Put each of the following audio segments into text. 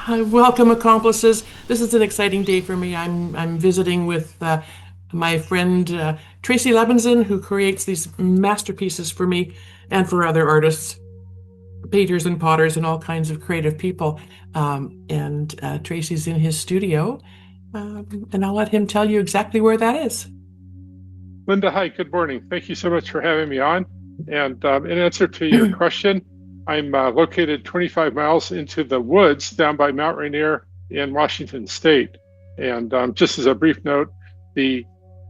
Welcome, accomplices. This is an exciting day for me. I'm visiting with my friend Tracy Lebenzon, who creates these masterpieces for me and for other artists, painters and potters, and all kinds of creative people. And Tracy's in his studio, and I'll let him tell you exactly where that is. Lynda, hi, good morning. Thank you so much for having me on. And in answer to your question, I'm located 25 miles into the woods down by Mount Rainier in Washington State. And just as a brief note, the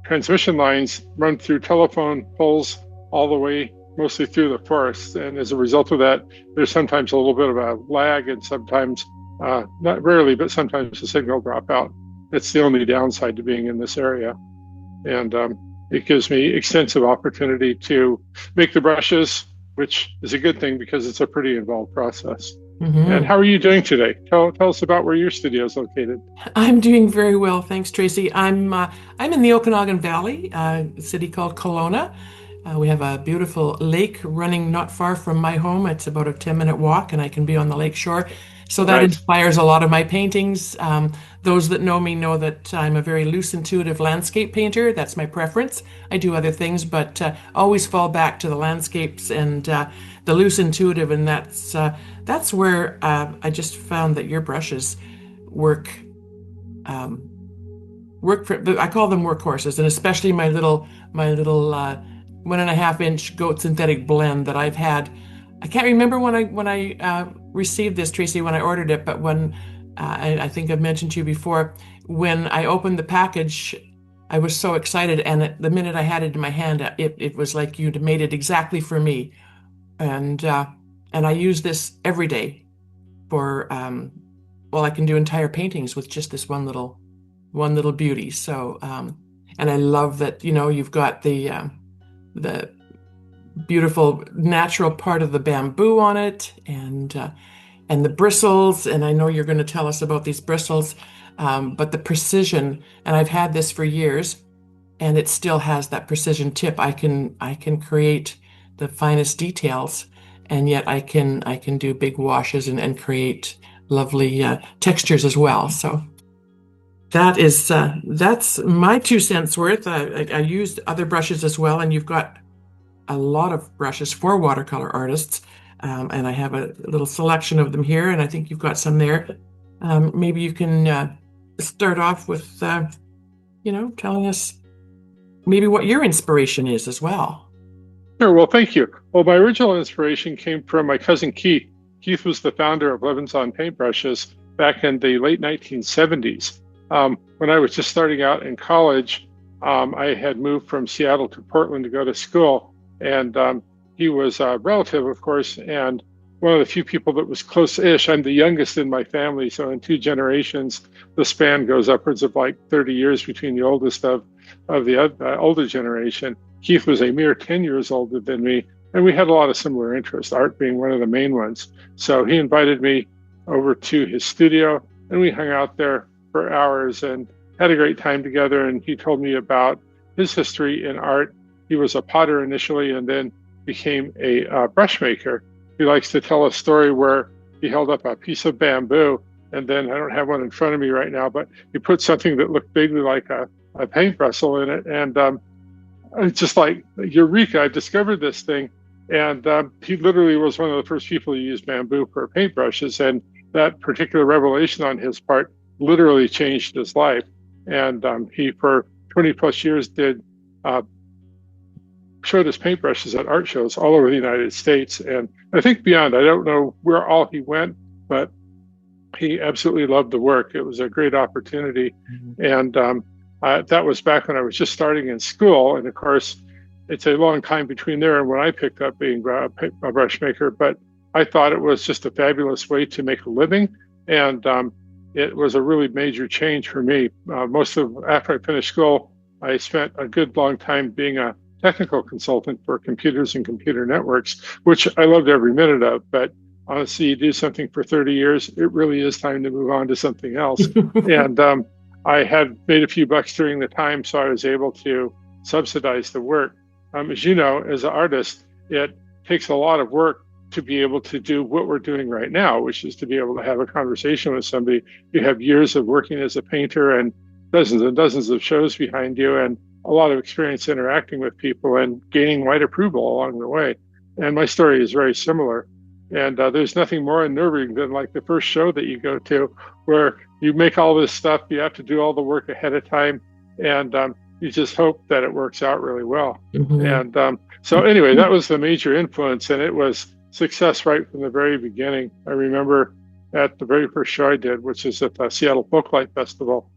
transmission lines run through telephone poles all the way mostly through the forest. And as a result of that, there's sometimes a little bit of a lag and sometimes, not rarely, but sometimes the signal drop out. It's the only downside to being in this area. And it gives me extensive opportunity to make the brushes, which is a good thing because it's a pretty involved process. And Hmm. how are you doing today? Tell us about where your studio is located. I'm doing very well, thanks, Tracy. I'm in the Okanagan Valley, a city called Kelowna. We have a beautiful lake running not far from my home. It's about a 10-minute walk, and I can be on the lake shore. So that Nice. inspires a lot of my paintings. Those that know me know that I'm a very loose, intuitive landscape painter. That's my preference. I do other things, but always fall back to the landscapes and the loose, intuitive, and that's where I just found that your brushes work um, work for, I call them workhorses, and especially my little 1.5 inch goat synthetic blend that I've had. I can't remember when I received this, Tracy, when I ordered it, but when I think I've mentioned to you before, when I opened the package, I was so excited, and the minute I had it in my hand, it was like you'd made it exactly for me, and uh, and I use this every day for well, I can do entire paintings with just this one little beauty. So, and I love that, you've got the beautiful natural part of the bamboo on it and the bristles. And I know you're going to tell us about these bristles, but the precision, and I've had this for years, and it still has that precision tip. I can create the finest details, and yet I can do big washes and create lovely textures as well. So that's my 2 cents worth. I used other brushes as well, and you've got a lot of brushes for watercolor artists, and I have a little selection of them here, and I think you've got some there. Maybe you can start off with telling us maybe what your inspiration is as well. Sure. Well, thank you. Well, my original inspiration came from my cousin Keith. Keith was the founder of Lebenzon paintbrushes back in the late 1970s. When I was just starting out in college, I had moved from Seattle to Portland to go to school, and he was a relative, of course, and one of the few people that was close-ish. I'm the youngest in my family, so in 2 generations, the span goes upwards of like 30 years between the oldest of the older generation. Keith was a mere 10 years older than me, and we had a lot of similar interests, art being one of the main ones. So he invited me over to his studio, and we hung out there for hours and had a great time together. And he told me about his history in art. He was a potter initially and then became a brush maker. He likes to tell a story where he held up a piece of bamboo, and then I don't have one in front of me right now, but he put something that looked vaguely like a paint bristle in it. And it's just like, Eureka, I discovered this thing. And he literally was one of the first people to use bamboo for paintbrushes. And that particular revelation on his part literally changed his life. And he, for 20 plus years, showed his paintbrushes at art shows all over the United States. And I think beyond, I don't know where all he went, but he absolutely loved the work. It was a great opportunity. And that was back when I was just starting in school. And of course, it's a long time between there and when I picked up being a brush maker. But I thought it was just a fabulous way to make a living. And it was a really major change for me. After I finished school, I spent a good long time being a technical consultant for computers and computer networks, which I loved every minute of. But honestly, you do something for 30 years, it really is time to move on to something else. And I had made a few bucks during the time, so I was able to subsidize the work. As you know, as an artist, it takes a lot of work to be able to do what we're doing right now, which is to be able to have a conversation with somebody. You have years of working as a painter and dozens of shows behind you and a lot of experience interacting with people and gaining wide approval along the way. And my story is very similar. And there's nothing more unnerving than like the first show that you go to where you make all this stuff, you have to do all the work ahead of time, and you just hope that it works out really well. Mm-hmm. And so anyway, that was the major influence, and it was success right from the very beginning. I remember at the very first show I did, which is at the Seattle Folklight Festival,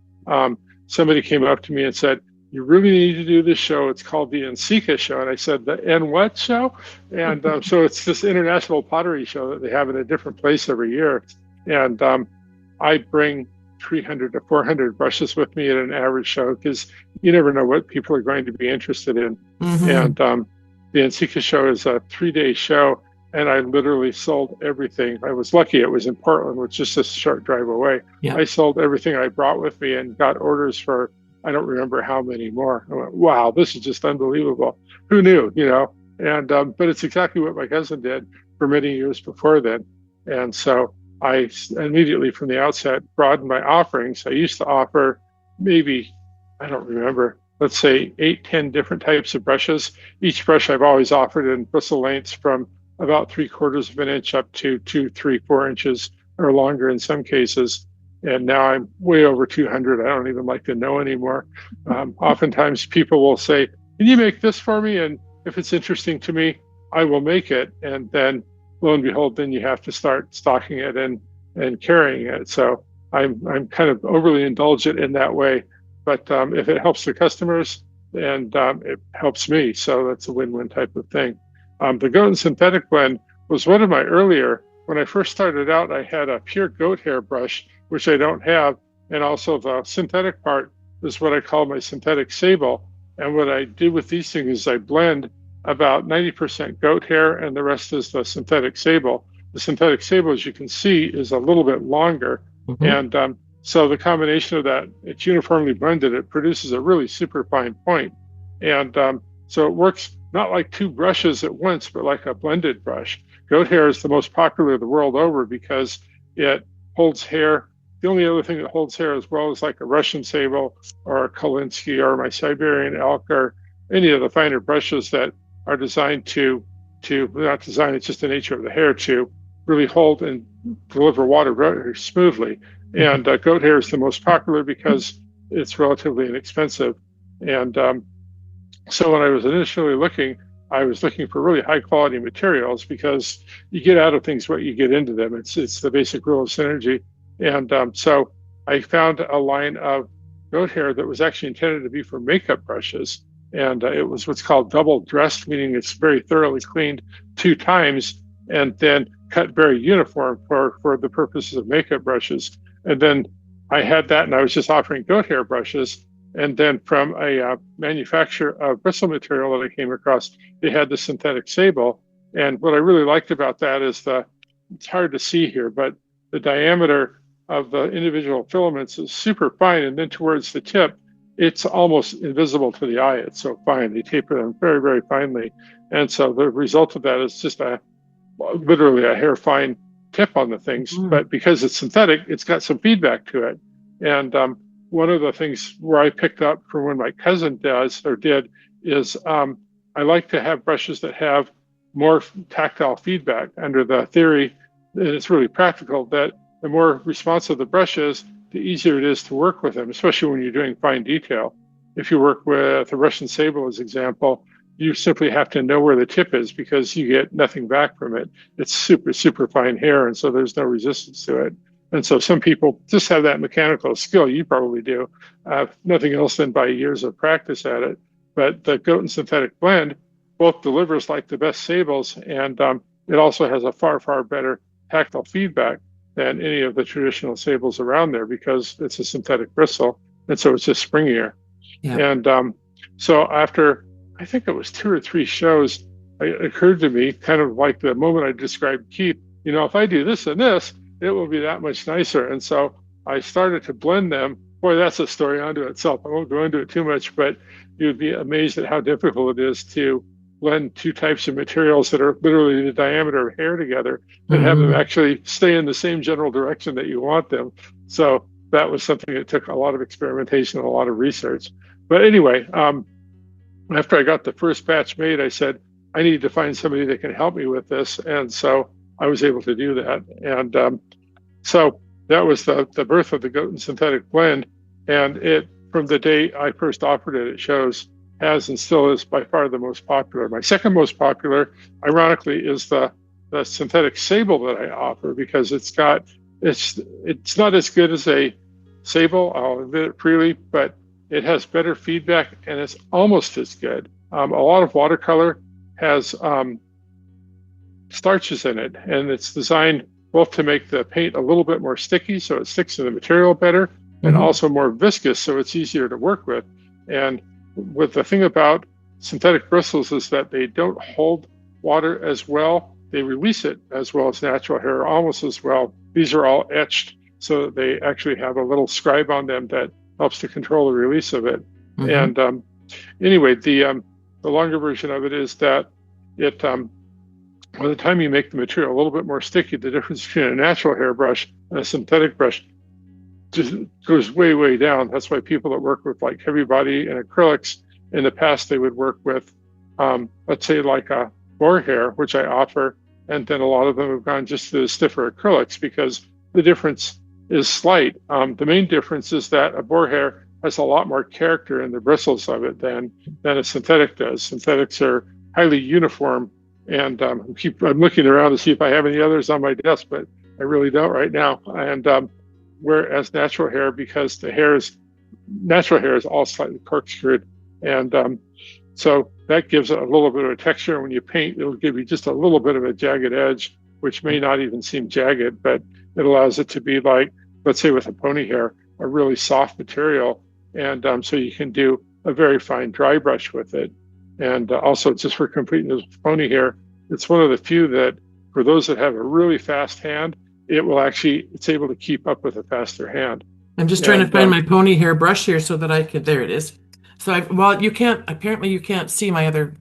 somebody came up to me and said, "You really need to do this show. It's called the NCICA show." And I said, "The N what show?" And so it's this international pottery show that they have in a different place every year. And I bring 300 to 400 brushes with me at an average show because you never know what people are going to be interested in. Mm-hmm. And the NCICA show is a 3-day show, and I literally sold everything. I was lucky it was in Portland, which is just a short drive away. Yeah. I sold everything I brought with me and got orders for, I don't remember how many more. I went, wow, this is just unbelievable. Who knew, you know? And but it's exactly what my cousin did for many years before then. And so I immediately from the outset broadened my offerings. I used to offer maybe, I don't remember, let's say 8, 10 different types of brushes. Each brush I've always offered in bristle lengths from about 3/4 of an inch up to 2, 3, 4 inches or longer in some cases. And now I'm way over 200. I don't even like to know anymore. Oftentimes people will say, "Can you make this for me?" And if it's interesting to me, I will make it. And then lo and behold, then you have to start stocking it and carrying it. So I'm kind of overly indulgent in that way. But if it helps the customers, and it helps me, so that's a win-win type of thing. The goat and synthetic blend was one of my earlier. When I first started out, I had a pure goat hair brush, which I don't have, and also the synthetic part is what I call my synthetic sable. And what I do with these things is I blend about 90% goat hair, and the rest is the synthetic sable. The synthetic sable, as you can see, is a little bit longer. Mm-hmm. And so the combination of that, it's uniformly blended, it produces a really super fine point. And so it works not like two brushes at once, but like a blended brush. Goat hair is the most popular the world over because it holds hair. The only other thing that holds hair as well is like a Russian sable or a Kolinsky or my Siberian elk or any of the finer brushes that are designed to not designed, it's just the nature of the hair to really hold and deliver water very smoothly. And goat hair is the most popular because it's relatively inexpensive. And so when I was initially looking, I was looking for really high quality materials because you get out of things what you get into them. It's the basic rule of synergy. And so I found a line of goat hair that was actually intended to be for makeup brushes. And it was what's called double dressed, meaning it's very thoroughly cleaned 2 times and then cut very uniform for the purposes of makeup brushes. And then I had that, and I was just offering goat hair brushes. And then from a manufacturer of bristle material that I came across, they had the synthetic sable. And what I really liked about that is it's hard to see here, but the diameter of the individual filaments is super fine. And then towards the tip, it's almost invisible to the eye. It's so fine. They taper them very, very finely. And so the result of that is just literally a hair fine tip on the things. Mm-hmm. But because it's synthetic, it's got some feedback to it. And one of the things where I picked up from when my cousin did is I like to have brushes that have more tactile feedback under the theory, and it's really practical, that the more responsive the brush is, the easier it is to work with them, especially when you're doing fine detail. If you work with a Russian sable, as example, you simply have to know where the tip is because you get nothing back from it. It's super, super fine hair, and so there's no resistance to it. And so some people just have that mechanical skill. You probably do. Nothing else than by years of practice at it. But the goat and synthetic blend both delivers like the best sables, and it also has a far, far better tactile feedback than any of the traditional sables around there because it's a synthetic bristle, and so it's just springier. Yeah. And so after, I think it was 2 or 3 shows, it occurred to me, kind of like the moment I described Keith, if I do this and this, it will be that much nicer. And so I started to blend them. Boy, that's a story unto itself. I won't go into it too much, but you'd be amazed at how difficult it is to blend two types of materials that are literally the diameter of hair together and have them Mm-hmm. actually stay in the same general direction that you want them. So that was something that took a lot of experimentation and a lot of research. But anyway, after I got the first batch made, I said, I need to find somebody that can help me with this. And so I was able to do that. And so that was the birth of the goat and synthetic blend. And it, from the day I first offered it at shows, has and still is by far the most popular. My second most popular, ironically, is the synthetic sable that I offer, because it's not as good as a sable, I'll admit it freely, but it has better feedback and it's almost as good. A lot of watercolor has starches in it, and it's designed both to make the paint a little bit more sticky so it sticks to the material better, and also more viscous so it's easier to work with. And with the thing about synthetic bristles is that they don't hold water as well. They release it as well as natural hair, almost as well. These are all etched, so that they actually have a little scribe on them that helps to control the release of it. And anyway, the longer version of it is that it by the time you make the material a little bit more sticky, the difference between a natural hairbrush and a synthetic brush just goes way, way down. That's why people that work with like heavy body and acrylics, in the past, they would work with, let's say like a boar hair, which I offer. And then a lot of them have gone just to the stiffer acrylics because the difference is slight. The main difference is that a boar hair has a lot more character in the bristles of it than a synthetic does. Synthetics are highly uniform. And I'm looking around to see if I have any others on my desk, but I really don't right now. And whereas natural hair, because natural hair is all slightly corkscrewed, and so that gives it a little bit of a texture. And when you paint, it'll give you just a little bit of a jagged edge, which may not even seem jagged, but it allows it to be like, let's say with a pony hair, a really soft material. And so you can do a very fine dry brush with it. And also, just for completeness with pony hair, it's one of the few that, for those that have a really fast hand, it's able to keep up with a faster hand. I'm just trying to find my pony hair brush here so that I could, there it is. So apparently you can't see my other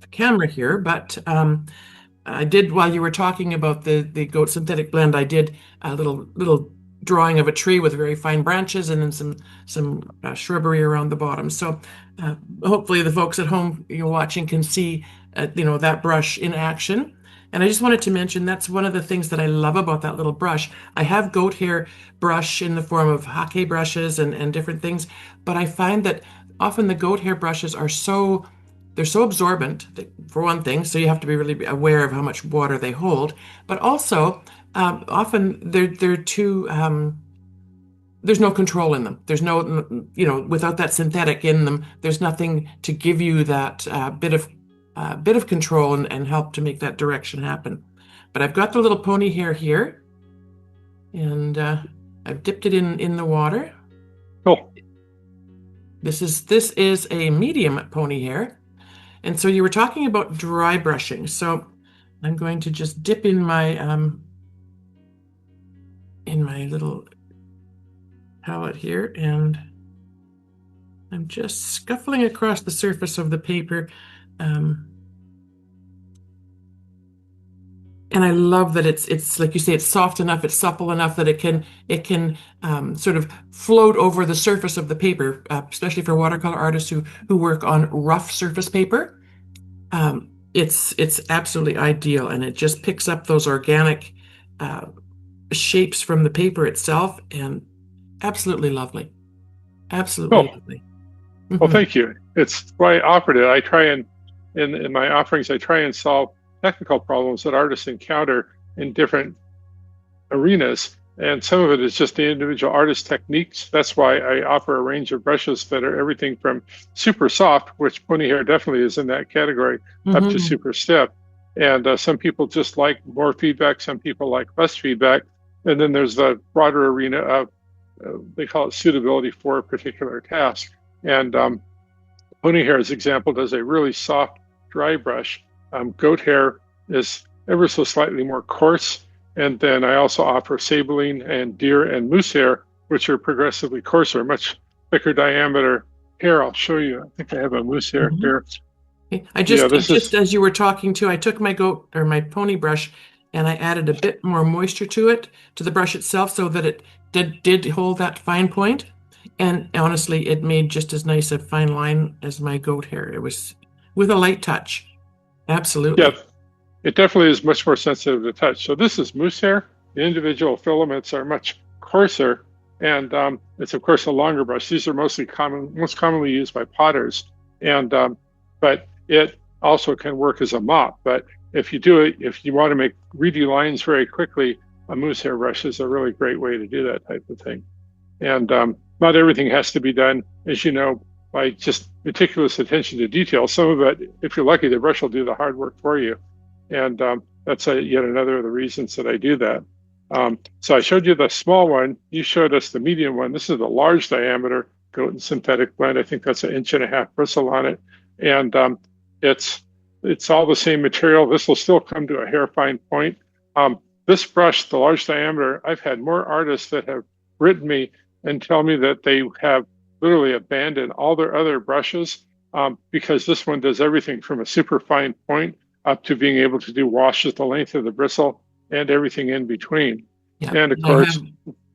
camera here, but I did, while you were talking about the goat synthetic blend, I did a little drawing of a tree with very fine branches and then some shrubbery around the bottom. So hopefully the folks at home watching can see that brush in action. And I just wanted to mention that's one of the things that I love about that little brush. I have goat hair brush in the form of hake brushes and different things, but I find that often the goat hair brushes they're so absorbent, for one thing, so you have to be really aware of how much water they hold, but also often they're too there's no control in them. There's no, without that synthetic in them, there's nothing to give you that bit of control and help to make that direction happen. But I've got the little pony hair here, and I've dipped it in the water. Cool. This is a medium pony hair, and so you were talking about dry brushing. So I'm going to just dip in my little palette here, and I'm just scuffling across the surface of the paper. And I love that it's like you say, it's soft enough, it's supple enough that it can sort of float over the surface of the paper, especially for watercolor artists who work on rough surface paper. It's absolutely ideal, and it just picks up those organic shapes from the paper itself, and absolutely lovely. Absolutely lovely. Well, thank you. It's why I offered it. I try and in my offerings, I try and solve technical problems that artists encounter in different arenas. And some of it is just the individual artist techniques. That's why I offer a range of brushes that are everything from super soft, which pony hair definitely is in that category, up to super stiff. And some people just like more feedback. Some people like less feedback. And then there's the broader arena of, they call it suitability for a particular task. And pony hair's example does a really soft, dry brush. Goat hair is ever so slightly more coarse. And then I also offer sabling and deer and moose hair, which are progressively coarser, much thicker diameter hair. I'll show you. I think I have a moose hair here. Yeah, I this just is, as you were talking to, I took my goat or my pony brush and I added a bit more moisture to it, to the brush itself, so that it did hold that fine point. And honestly, it made just as nice a fine line as my goat hair. It was with a light touch. yeah, Absolutely. it definitely is much more sensitive to touch. So this is moose hair. The individual filaments are much coarser, and it's of course a longer brush. These are most commonly used by potters, and but it also can work as a mop. But if you want to make redo lines very quickly, a moose hair brush is a really great way to do that type of thing. And not everything has to be done, as you know, by just meticulous attention to detail. Some of it, if you're lucky, the brush will do the hard work for you. And that's yet another of the reasons that I do that. So I showed you the small one. You showed us the medium one. This is the large diameter goat and synthetic blend. I think that's 1.5 inch bristle on it. And it's it's all the same material. This will still come to a hair fine point. This brush, the large diameter, I've had more artists that have written me and tell me that they have literally abandoned all their other brushes because this one does everything from a super fine point up to being able to do washes the length of the bristle and everything in between. Yeah. And of I have course,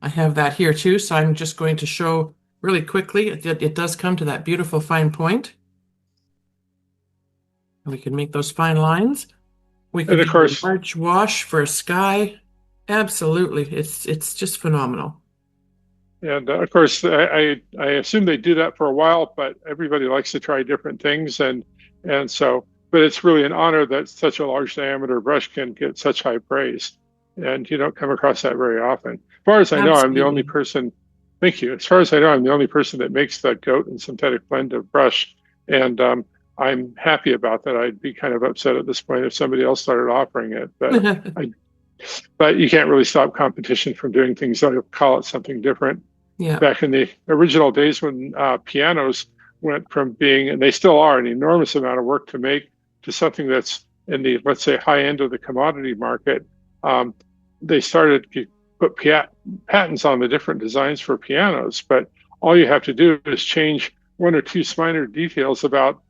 I have that here too, so I'm just going to show really quickly. It does come to that beautiful fine point. We can make those fine lines. We and could of do a course, large wash for a sky. Absolutely. It's just phenomenal. and of course, I assume they do that for a while, but everybody likes to try different things, and so, but it's really an honor that such a large diameter brush can get such high praise, and you don't come across that very often. As far as I know, I'm the only Absolutely. person. Thank you. As far as I know, I'm the only person that makes that goat and synthetic blend of brush, and I'm happy about that. I'd be kind of upset at this point if somebody else started offering it, I, but you can't really stop competition from doing things. So I'll call it something different. Yeah. Back in the original days when pianos went from being, and they still are, an enormous amount of work to make to something that's in the, let's say, high end of the commodity market, um, they started to put patents on the different designs for pianos. But all you have to do is change one or two minor details about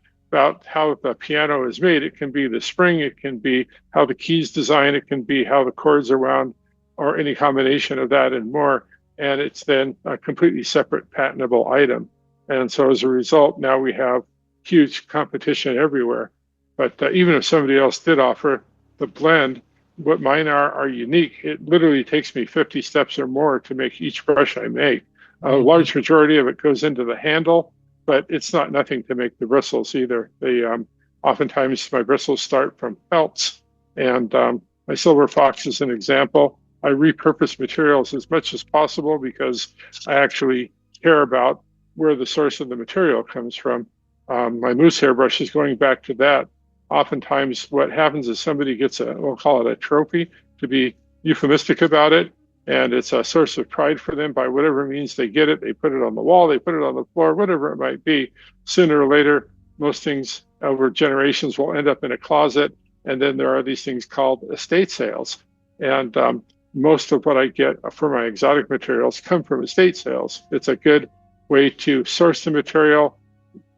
how the piano is made. It can be the spring, it can be how the keys design, it can be how the chords are wound, or any combination of that and more. And it's then a completely separate patentable item. And so as a result, now we have huge competition everywhere. But even if somebody else did offer the blend, what mine are unique. It literally takes me 50 steps or more to make each brush I make. A Mhm. large majority of it goes into the handle, but it's not nothing to make the bristles either. They oftentimes my bristles start from felts, and my silver fox is an example. I repurpose materials as much as possible because I actually care about where the source of the material comes from. My moose hairbrush is going back to that. Oftentimes, what happens is somebody gets we'll call it a trophy to be euphemistic about it, and it's a source of pride for them by whatever means they get it. They put it on the wall, they put it on the floor, whatever it might be. Sooner or later, most things over generations will end up in a closet, and then there are these things called estate sales. And most of what I get for my exotic materials come from estate sales. It's a good way to source the material.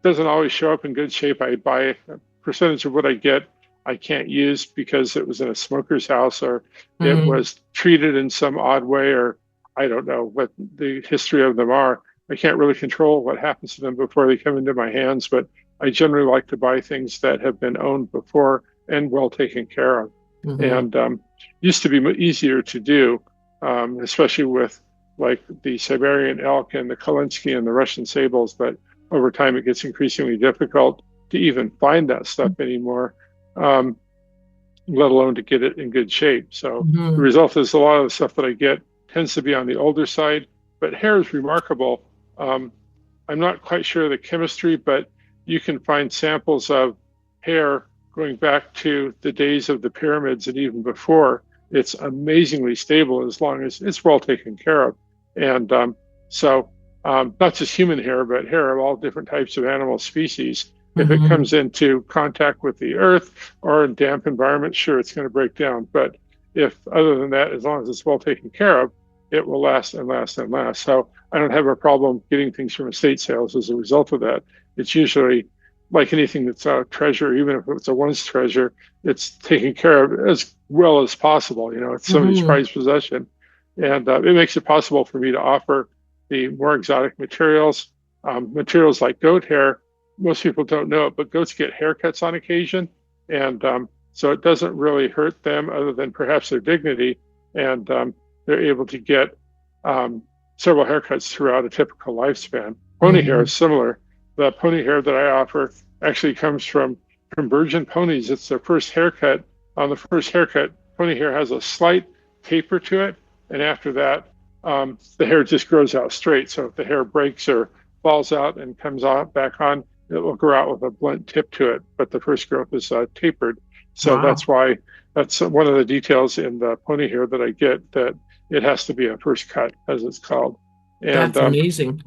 Doesn't always show up in good shape. I buy a percentage of what I get I can't use because it was in a smoker's house or it Mhm. was treated in some odd way, or I don't know what the history of them are. I can't really control what happens to them before they come into my hands, but I generally like to buy things that have been owned before and well taken care of. Mhm. And used to be easier to do, especially with like the Siberian elk and the Kalinsky and the Russian sables. But over time, it gets increasingly difficult to even find that stuff anymore, um, let alone to get it in good shape. So the Mhm. result is a lot of the stuff that I get tends to be on the older side, but hair is remarkable. Um, I'm not quite sure of the chemistry, but you can find samples of hair going back to the days of the pyramids and even before. It's amazingly stable as long as it's well taken care of. And not just human hair, but hair of all different types of animal species. If it Mhm. comes into contact with the earth or in damp environments, sure, it's going to break down. But if other than that, as long as it's well taken care of, it will last and last and last. So I don't have a problem getting things from estate sales as a result of that. It's usually like anything that's a treasure, even if it's a once treasure, it's taken care of as well as possible. It's somebody's Hmm. prized possession. And it makes it possible for me to offer the more exotic materials, materials like goat hair. Most people don't know it, but goats get haircuts on occasion. And so it doesn't really hurt them other than perhaps their dignity. And they're able to get several haircuts throughout a typical lifespan. Pony hair is Hmm. similar. The pony hair that I offer actually comes from virgin ponies. It's their first haircut. On the first haircut, pony hair has a slight taper to it, and after that, the hair just grows out straight. So if the hair breaks or falls out and comes out back on, it will grow out with a blunt tip to it. But the first growth is tapered. So Wow, that's why that's one of the details in the pony hair that I get, that it has to be a first cut, as it's called. And that's amazing.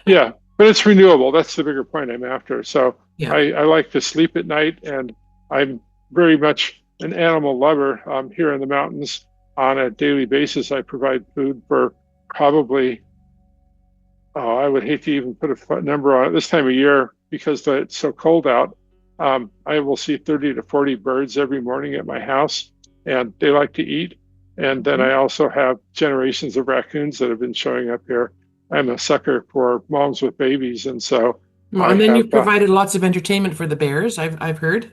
yeah, but it's renewable. That's the bigger point I'm after. So Yeah. I like to sleep at night, and I'm very much an animal lover. Here in the mountains, on a daily basis, I provide food for probably, oh, I would hate to even put a number on it this time of year because it's so cold out. I will see 30 to 40 birds every morning at my house, and they like to eat. And then Mhm. I also have generations of raccoons that have been showing up here. I'm a sucker for moms with babies, and so Well, I and then have, you've provided lots of entertainment for the bears, I've heard.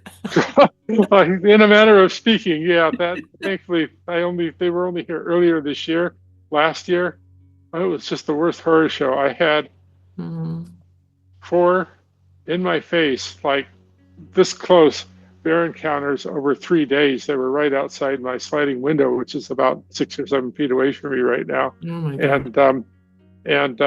in a manner of speaking, yeah. That thankfully, they were only here earlier this year. Last year, it was just the worst horror show. I had Mm. four in my face, like this close, bear encounters over 3 days. They were right outside my sliding window, which is about 6 or 7 feet away from me right now. Oh my God. And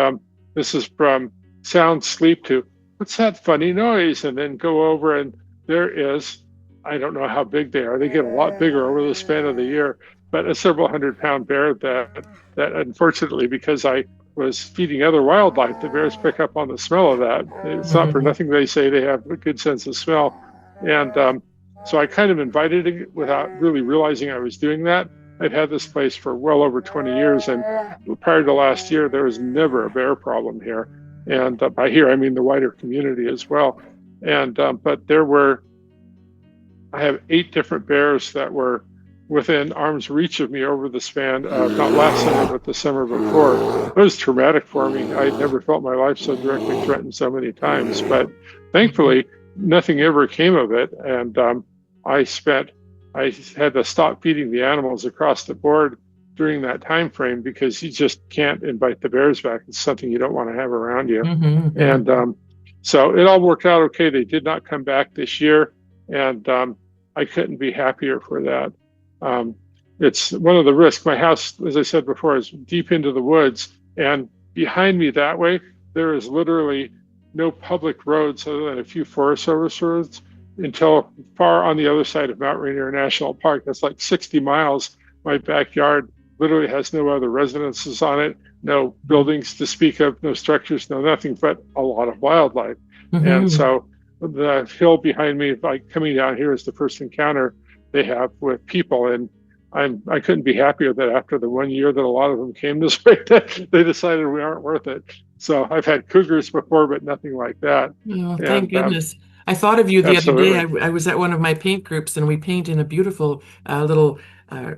this is from sound sleep to what's that funny noise, and then go over, and there is, I don't know how big they are. They get a lot bigger over the span of the year, but a several 100 pound bear that unfortunately, because I was feeding other wildlife, the bears pick up on the smell of that. It's not for Mhm. nothing they say they have a good sense of smell. And so I kind of invited it without really realizing I was doing that. I've had this place for well over 20 years, and prior to last year, there was never a bear problem here. And by here, I mean the wider community as well. And but I have 8 different bears that were within arm's reach of me over the span of not last summer, but the summer before. It was traumatic for me. I'd never felt my life so directly threatened so many times, but Mhm. thankfully, nothing ever came of it. And I spent, I had to stop feeding the animals across the board during that time frame because you just can't invite the bears back. It's something you don't want to have around you. Mhm. And Mhm. so it all worked out okay. They did not come back this year, and I couldn't be happier for that. Um, it's one of the risks. My house, as I said before, is deep into the woods, and behind me that way, there is literally no public roads other than a few Forest Service roads until far on the other side of Mount Rainier National Park. That's like 60 miles. My backyard literally has no other residences on it, no buildings to speak of, no structures, no nothing, but a lot of wildlife. And Mhm. so the hill behind me, like coming down here, is the first encounter they have with people. And I couldn't be happier that after the 1 year that a lot of them came this way, they decided we aren't worth it. So I've had cougars before, but nothing like that. Oh, thank And goodness. I thought of you the other day. absolutely. I was at one of my paint groups and we paint in a beautiful little uh,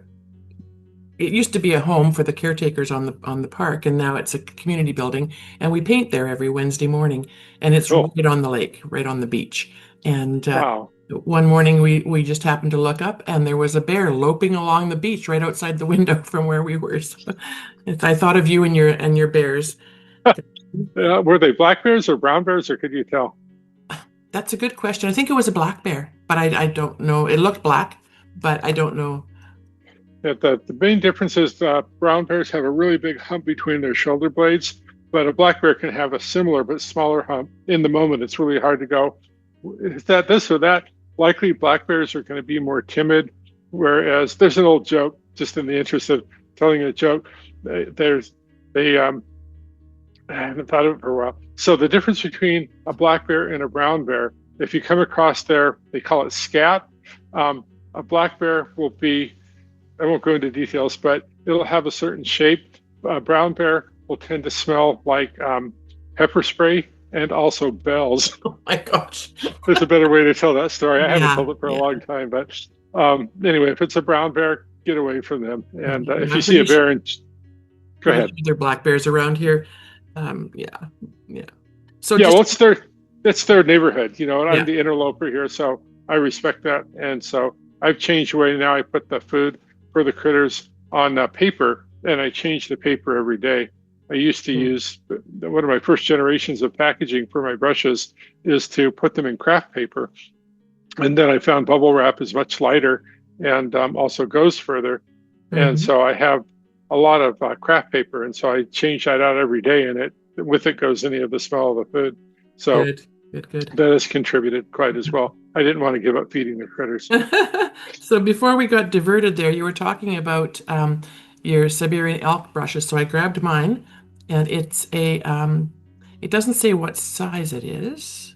it used to be a home for the caretakers on the park, and now it's a community building. And we paint there every Wednesday morning, and it's Oh, right on the lake, right on the beach. And wow. one morning we just happened to look up, and there was a bear loping along the beach right outside the window from where we were. So I thought of you and your bears. Were they black bears or brown bears, or could you tell? That's a good question. I think it was a black bear, but I don't know. It looked black, but I don't know. That the main difference is brown bears have a really big hump between their shoulder blades, but a black bear can have a similar but smaller hump. In the moment, it's really hard to go, is that this or that? Likely black bears are going to be more timid, whereas there's an old joke, just in the interest of telling a joke, there's they I haven't thought of it for a while. So the difference between a black bear and a brown bear, if you come across they call it scat. A black bear will be, I won't go into details, but it'll have a certain shape. A brown bear will tend to smell like pepper spray, and also bells. Oh my gosh. There's a better way to tell that story. I haven't Yeah, told it for a yeah. long time, but anyway, if it's a brown bear, get away from them. And Yeah, if you I'm see a bear, go pretty ahead. sure they're black bears around here. Yeah, yeah. So Yeah, well, just it's their neighborhood, and I'm yeah. the interloper here, so I respect that. And so I've changed the way now I put the food for the critters on paper, and I change the paper every day. I used to Mm, use one of my first generations of packaging for my brushes is to put them in craft paper, and then I found bubble wrap is much lighter and also goes further. And mhm. so I have a lot of craft paper, and so I change that out every day, and it with it goes any of the smell of the food. So Good, good, good. that has contributed quite as well. I didn't want to give up feeding the critters. So before we got diverted there, you were talking about your Siberian elk brushes. So I grabbed mine, and it doesn't say what size it is.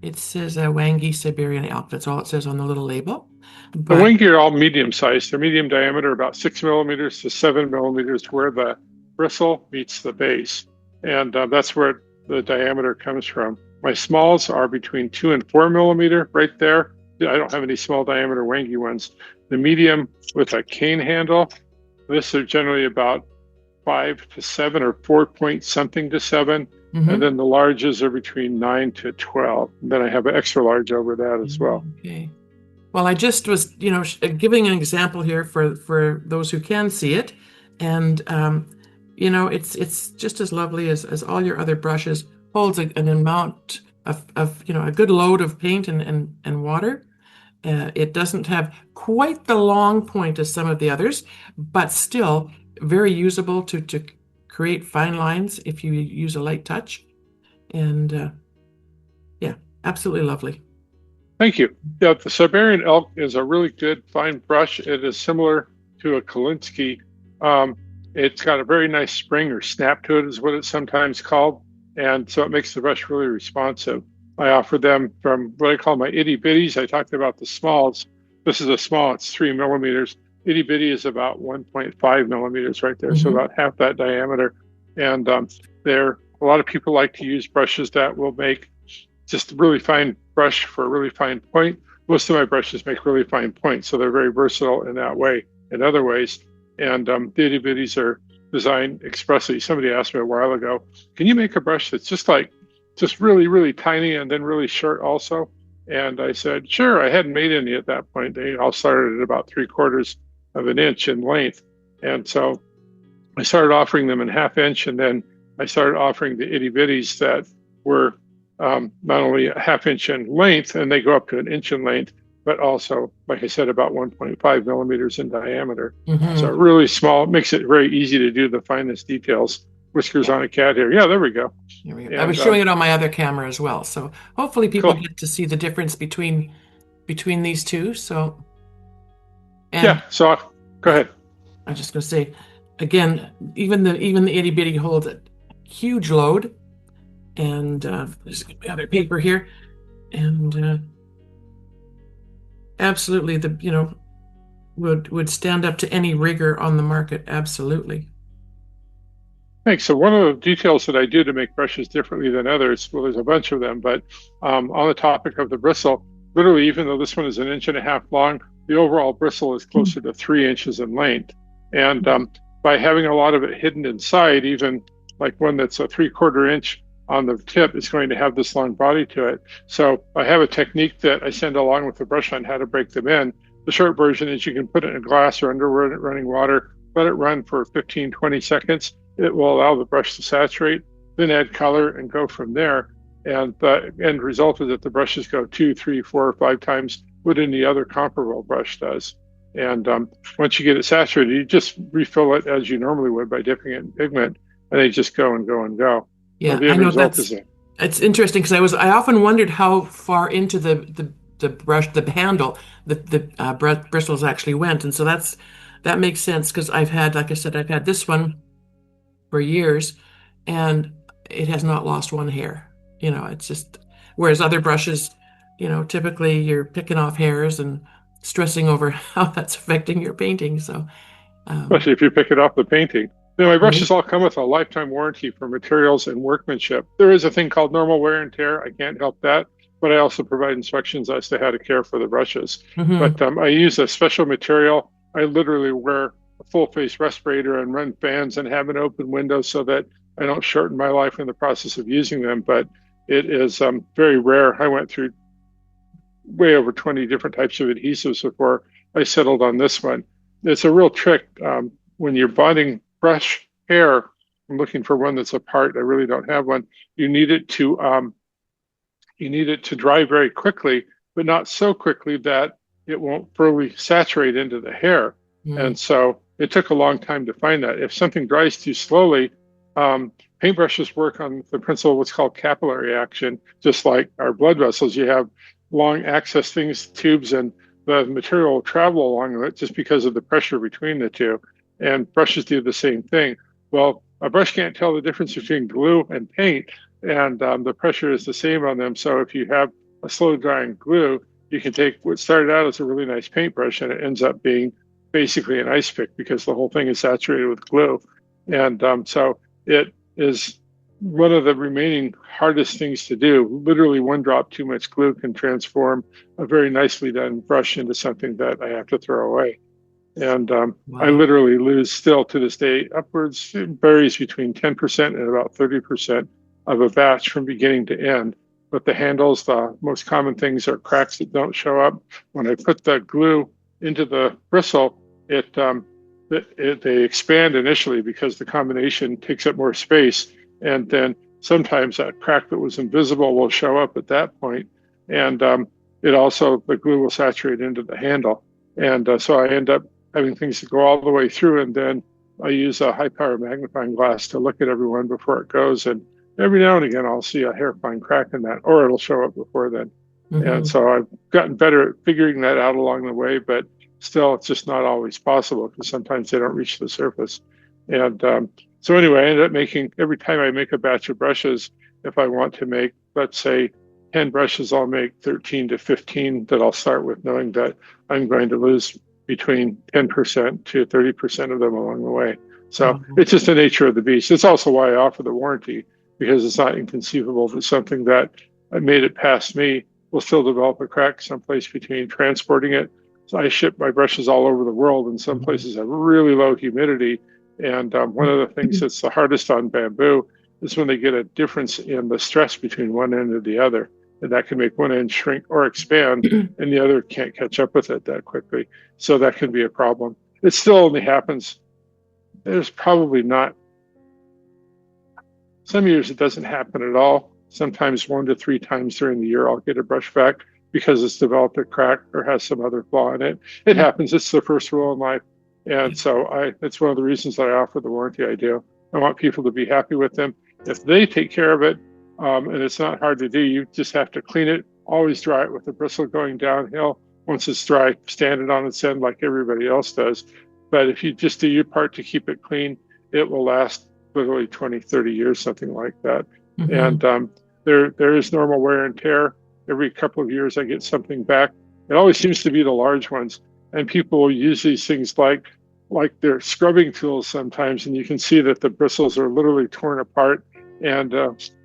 It says a Wangi Siberian elk. That's all it says on the little label. The But wing gear are all medium sized. They're medium diameter, about 6 millimeters to 7 millimeters, where the bristle meets the base, and that's where the diameter comes from. My smalls are between 2 and 4 millimeter, right there. I don't have any small diameter wangy ones. The medium with a cane handle, this are generally about 5 to 7 or 4 point something to 7. And mhm. then the larges are between 9 to 12. And then I have an extra large over that as well. Okay. Well, I just was, giving an example here for those who can see it, and it's just as lovely as all your other brushes. Holds an amount of a good load of paint and water. It doesn't have quite the long point as some of the others, but still very usable to create fine lines if you use a light touch. And yeah, absolutely lovely. Thank you. Yeah, the Siberian elk is a really good fine brush. It is similar to a Kolinsky. Um, it's got a very nice spring or snap to it, is what it's sometimes called. And so it makes the brush really responsive. I offer them from what I call my itty bitties. I talked about the smalls. This is a small, it's 3 millimeters. Itty bitty is about 1.5 millimeters right there, so Hmm. about half that diameter. And a lot of people like to use brushes that will make just a really fine brush for a really fine point. Most of my brushes make really fine points, so they're very versatile in that way. In other ways, and the itty bitties are designed expressly. Somebody asked me a while ago, "Can you make a brush that's just really, really tiny and then really short also?" And I said, "Sure." I hadn't made any at that point. They all started at about 3/4 of an inch in length, and so I started offering them in half inch, and then I started offering the itty bitties that were not only a half inch in length, and they go up to an inch in length, but also, like I said, about 1.5 millimeters in diameter. So Hmm. really small. It makes it very easy to do the finest details. Whiskers Yeah, on a cat here. Yeah, there we go. here we go. I was And showing it on my other camera as well, so hopefully people cool. get to see the difference between these two. So, and Yeah. So go yeah, ahead. I was just gonna say, again, even the itty bitty holds a huge load, and there's the other paper here, and absolutely would stand up to any rigor on the market. Absolutely. Thanks. So one of the details that I do to make brushes differently than others, well, there's a bunch of them, but on the topic of the bristle, literally, even though this one is an inch and a half long, the overall bristle is closer to 3 inches in length. And by having a lot of it hidden inside, even like one that's a 3/4 inch on the tip is going to have this long body to it. So I have a technique that I send along with the brush on how to break them in. The short version is you can put it in a glass or under running water, let it run for 15, 20 seconds. It will allow the brush to saturate, then add color and go from there. And the end result is that the brushes go 2, 3, 4, or 5 times what any other comparable brush does. And once you get it saturated, you just refill it as you normally would by dipping it in pigment, and they just go and go and go. So Yeah, the I end know result is a it's interesting because I often wondered how far into the brush the handle the bristles actually went, and so that makes sense because I've had, like I said, I've had this one for years, and it has not lost one hair. It's just whereas other brushes, typically you're picking off hairs and stressing over how that's affecting your painting. So, um, especially if you pick it off the painting. My Right. brushes all come with a lifetime warranty for materials and workmanship. There is a thing called normal wear and tear. I can't help that, but I also provide instructions as to how to care for the brushes. But Mm-hmm. I use a special material. I literally wear a full face respirator and run fans and have an open window so that I don't shorten my life in the process of using them. But it is very rare. I went through way over 20 different types of adhesives before I settled on this one. It's a real trick when you're bonding brush hair. I'm looking for one that's apart. I really don't have one. You need it to dry very quickly, but not so quickly that it won't fully saturate into the hair. Mm-hmm. And so it took a long time to find that. If something dries too slowly, paintbrushes work on the principle of what's called capillary action, just like our blood vessels. You have long access things, tubes, and the material will travel along it just because of the pressure between the two. And brushes do the same thing. Well, a brush can't tell the difference between glue and paint, and the pressure is the same on them. So if you have a slow drying glue, you can take what started out as a really nice paintbrush and it ends up being basically an ice pick because the whole thing is saturated with glue. And so it is one of the remaining hardest things to do. Literally, one drop too much glue can transform a very nicely done brush into something that I have to throw away. And I Wow. literally lose still to this day upwards, it varies between 10% and about 30% of a batch from beginning to end. But the handles, the most common things are cracks that don't show up. When I put the glue into the bristle, they expand initially because the combination takes up more space. And then sometimes that crack that was invisible will show up at that point. And it also, the glue will saturate into the handle. And so I end up having things that go all the way through. And then I use a high power magnifying glass to look at everyone before it goes. And every now and again, I'll see a hairline crack in that, or it'll show up before then. And Mm-hmm. so I've gotten better at figuring that out along the way, but still, it's just not always possible because sometimes they don't reach the surface. And so anyway, I ended up making, every time I make a batch of brushes, if I want to make, let's say, 10 brushes, I'll make 13 to 15 that I'll start with, knowing that I'm going to lose between 10% to 30% of them along the way. So Wow. it's just the nature of the beast. It's also why I offer the warranty, because it's not inconceivable that something that made it past me will still develop a crack someplace between transporting it. So I ship my brushes all over the world, and some Mm-hmm. places have really low humidity. And one of the things that's the hardest on bamboo is when they get a difference in the stress between one end and the other. And that can make one end shrink or expand, and the other can't catch up with it that quickly. So that can be a problem. It still only happens. There's probably not, some years it doesn't happen at all. Sometimes 1 to 3 times during the year, I'll get a brush back because it's developed a crack or has some other flaw in it. It happens. It's the first rule in life. And so it's one of the reasons that I offer the warranty I do. I want people to be happy with them. If they take care of it, and it's not hard to do, you just have to clean it, always dry it with the bristle going downhill. Once it's dry, stand it on its end like everybody else does. But if you just do your part to keep it clean, it will last literally 20, 30 years, something like that. Mm-hmm. And there is normal wear and tear. Every couple of years, I get something back. It always seems to be the large ones. And people will use these things like they're scrubbing tools sometimes, and you can see that the bristles are literally torn apart. And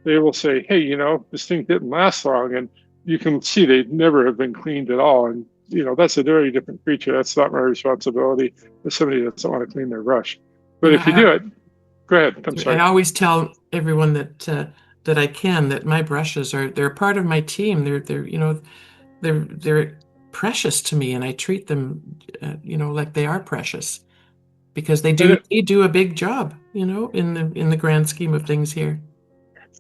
they will say, "Hey, this thing didn't last long," and you can see they never have been cleaned at all. And that's a very different creature. That's not my responsibility. If somebody doesn't want to clean their brush, but if you Yeah, do it, go ahead. I'm I sorry. always tell everyone that I can that my brushes they're a part of my team. They're precious to me, and I treat them like they are precious because And they do a big job, in the grand scheme of things here.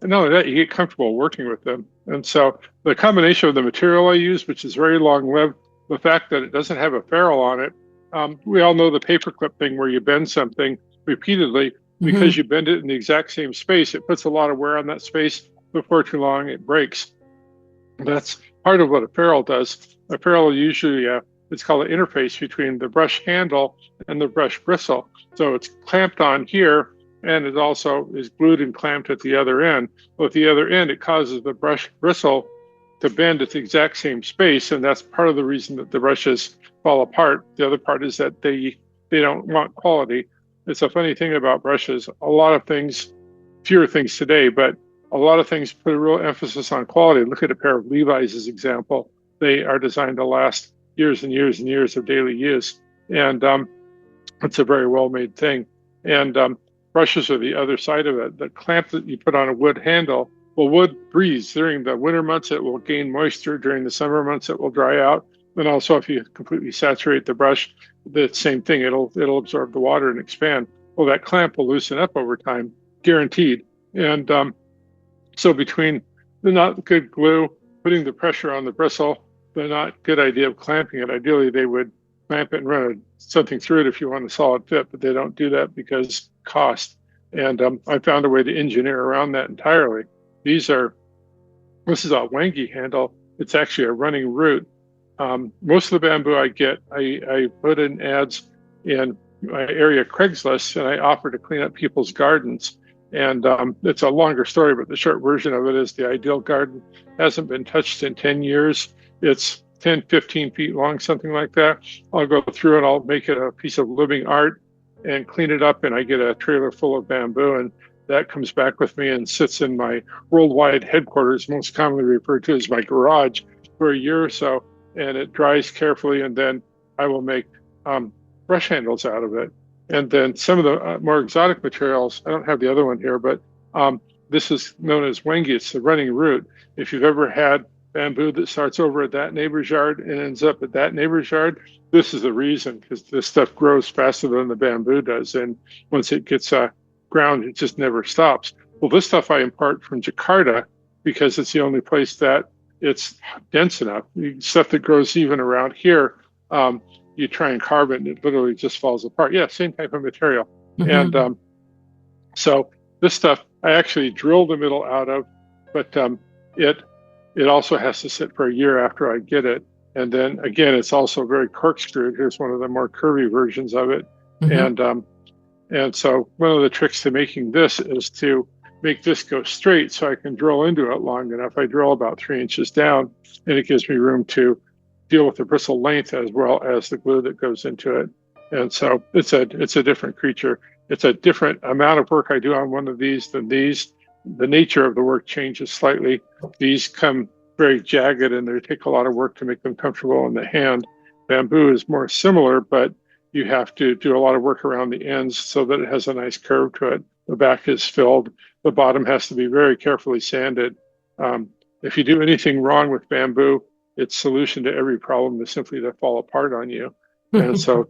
not only that, you get comfortable working with them. And so the combination of the material I use, which is very long lived, the fact that it doesn't have a ferrule on it, we all know the paperclip thing where you bend something repeatedly Hmm. because you bend it in the exact same space. It puts a lot of wear on that space. Before too long, it breaks. That's part of what a ferrule does. A ferrule usually, it's called an interface between the brush handle and the brush bristle. So it's clamped on here, and it also is glued and clamped at the other end. Well, at the other end, it causes the brush bristle to bend at the exact same space, and that's part of the reason that the brushes fall apart. The other part is that they don't want quality. it's a funny thing about brushes. A lot of things, fewer things today, but a lot of things put a real emphasis on quality. Look at a pair of Levi's as example. They are designed to last years and years and years of daily use. And it's a very well-made thing. And brushes are the other side of it. The clamp that you put on a wood handle, well, wood breathes. During the winter months, it will gain moisture. During the summer months, it will dry out. And also, if you completely saturate the brush, the same thing. It'll absorb the water and expand. Well, that clamp will loosen up over time, guaranteed. And so between the not good glue, putting the pressure on the bristle, the not good idea of clamping it, ideally they would clamp it and run something through it if you want a solid fit, but they don't do that because cost. And I found a way to engineer around that entirely. This is a wangi handle. It's actually a running root. Most of the bamboo I get, I put in ads in my area Craigslist, and I offer to clean up people's gardens. And it's a longer story, but the short version of it is the ideal garden hasn't been touched in 10 years. It's 10, 15 feet long, something like that. I'll go through and I'll make it a piece of living art and clean it up, and I get a trailer full of bamboo, and that comes back with me and sits in my worldwide headquarters, most commonly referred to as my garage, for a year or so, and it dries carefully, and then I will make brush handles out of it. And then some of the more exotic materials, I don't have the other one here, but this is known as wangi. It's the running root. If you've ever had bamboo that starts over at that neighbor's yard and ends up at that neighbor's yard, this is the reason, because this stuff grows faster than the bamboo does. And once it gets ground, it just never stops. Well, this stuff I import from Jakarta because it's the only place that it's dense enough. The stuff that grows even around here, you try and carve it and it literally just falls apart. Yeah, same type of material. Mm-hmm. And so this stuff I actually drill the middle out of, but it also has to sit for a year after I get it. And then again, it's also very corkscrewed. Here's one of the more curvy versions of it. Mm-hmm. And so one of the tricks to making this is to make this go straight so I can drill into it long enough. I drill about 3 inches down, and it gives me room to deal with the bristle length as well as the glue that goes into it. And so it's a different creature. It's a different amount of work I do on one of these than these. The nature of the work changes slightly. These come very jagged and they take a lot of work to make them comfortable in the hand. Bamboo is more similar, but you have to do a lot of work around the ends so that it has a nice curve to it. The back is filled. The bottom has to be very carefully sanded. If you do anything wrong with bamboo, its solution to every problem is simply to fall apart on you. And so,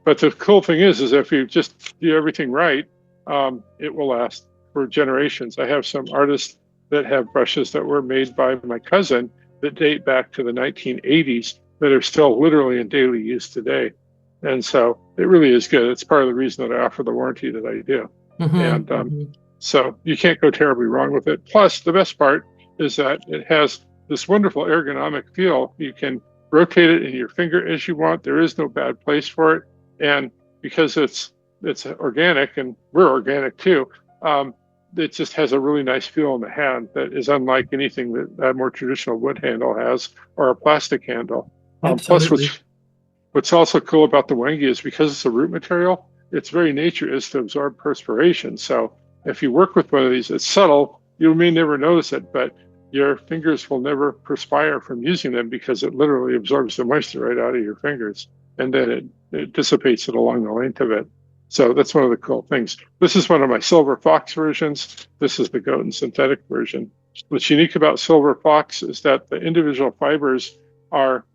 but the cool thing is if you just do everything right, it will last for generations. I have some artists that have brushes that were made by my cousin that date back to the 1980s that are still literally in daily use today. And so it really is good. It's part of the reason that I offer the warranty that I do. Mm-hmm. And Mm-hmm. so you can't go terribly wrong with it. Plus, the best part is that it has this wonderful ergonomic feel. You can rotate it in your finger as you want. There is no bad place for it. And because it's organic, and we're organic too, it just has a really nice feel in the hand that is unlike anything that a more traditional wood handle has, or a plastic handle. Plus, Absolutely. what's also cool about the wangi is because it's a root material, its very nature is to absorb perspiration. So if you work with one of these, it's subtle. You may never notice it, but your fingers will never perspire from using them because it literally absorbs the moisture right out of your fingers, and then it dissipates it along the length of it. So that's one of the cool things. This is one of my Silver Fox versions. This is the goat and synthetic version. What's unique about Silver Fox is that the individual fibers are,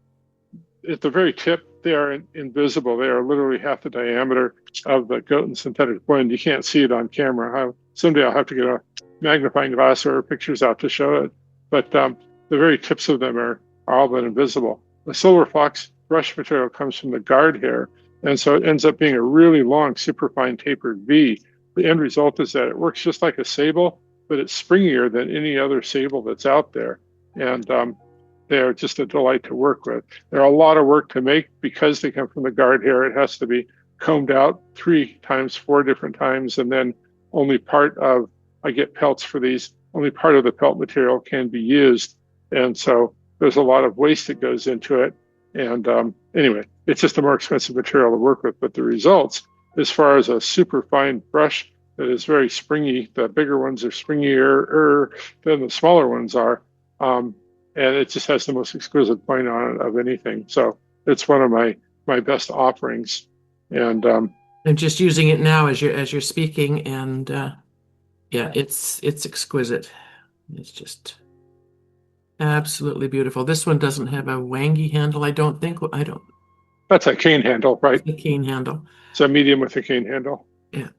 at the very tip, they are invisible. They are literally half the diameter of the goat and synthetic blend. You can't see it on camera. Someday I'll have to get a magnifying glass or pictures out to show it. But the very tips of them are all but invisible. The Silver Fox brush material comes from the guard hair, and so it ends up being a really long, superfine tapered V. The end result is that it works just like a sable, but it's springier than any other sable that's out there. And they're just a delight to work with. They're a lot of work to make because they come from the guard hair. It has to be combed out 3 times, 4 different times, and then only part of, I get pelts for these, only part of the pelt material can be used. And so there's a lot of waste that goes into it. And anyway, it's just a more expensive material to work with, but the results as far as a super fine brush that is very springy. The bigger ones are springier than the smaller ones are. And it just has the most exquisite point on it of anything. So it's one of my best offerings. And I'm just using it now as you're speaking, and yeah, it's exquisite. It's just absolutely beautiful. This one doesn't have a wangy handle, I don't think. I don't. that's a cane handle, right? It's a cane handle. It's a medium with a cane handle. Yeah.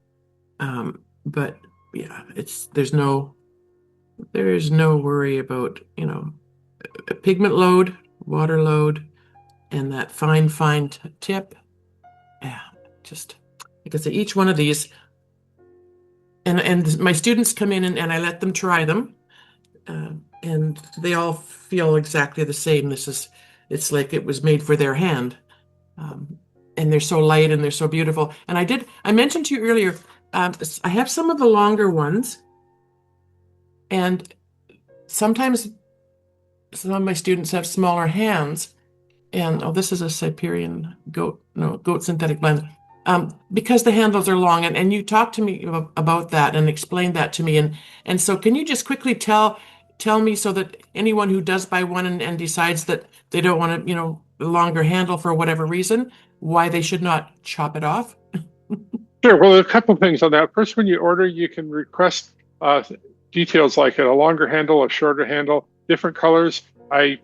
But yeah, there's no worry about, a pigment load, water load, and that fine tip. Yeah, just like I say, each one of these, and my students come in and I let them try them, and they all feel exactly the same. It's like it was made for their hand, um, and they're so light and they're so beautiful. And I mentioned to you earlier, I have some of the longer ones, and sometimes some of my students have smaller hands. And this is a Siberian goat synthetic blend. Because the handles are long, and you talked to me about that and explained that to me, and so can you just quickly tell me, so that anyone who does buy one and decides that they don't want to, a longer handle for whatever reason, why they should not chop it off? Sure. Well, a couple of things on that. First, when you order, you can request details like a longer handle, a shorter handle, different colors.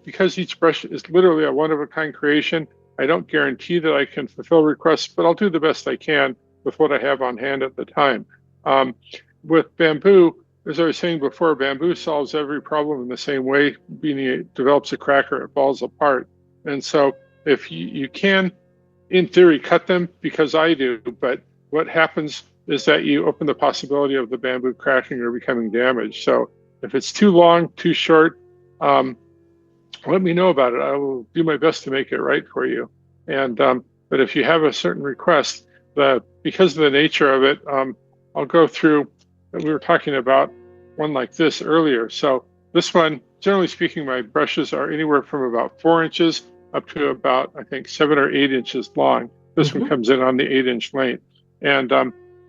Because each brush is literally a one-of-a-kind creation, I don't guarantee that I can fulfill requests, but I'll do the best I can with what I have on hand at the time. With bamboo, as I was saying before, bamboo solves every problem in the same way, meaning it develops a crack or it falls apart. And so if you can, in theory, cut them, because I do, but what happens is that you open the possibility of the bamboo cracking or becoming damaged. So if it's too long, too short, let me know about it. I will do my best to make it right for you. And but if you have a certain request, because of the nature of it, I'll go through. We were talking about one like this earlier. So this one, generally speaking, my brushes are anywhere from about 4 inches up to about, I think, 7 or 8 inches long. This one comes in on the 8-inch length. And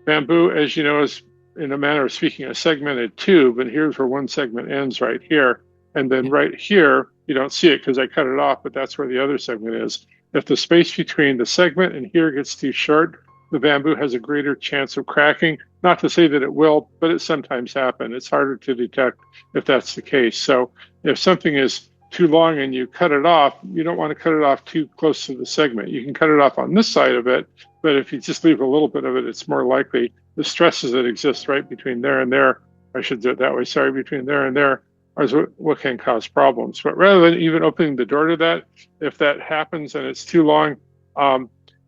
bamboo, as you know, is, in a manner of speaking, a segmented tube. And here's where one segment ends, right here. And then right here, you don't see it because I cut it off, but that's where the other segment is. If the space between the segment and here gets too short, the bamboo has a greater chance of cracking. Not to say that it will, but it sometimes happens. It's harder to detect if that's the case. So if something is too long and you cut it off, you don't want to cut it off too close to the segment. You can cut it off on this side of it, but if you just leave a little bit of it, it's more likely the stresses that exist right between there and there, I should do it that way, sorry, between there and there, is what can cause problems. But rather than even opening the door to that, if that happens and it's too long,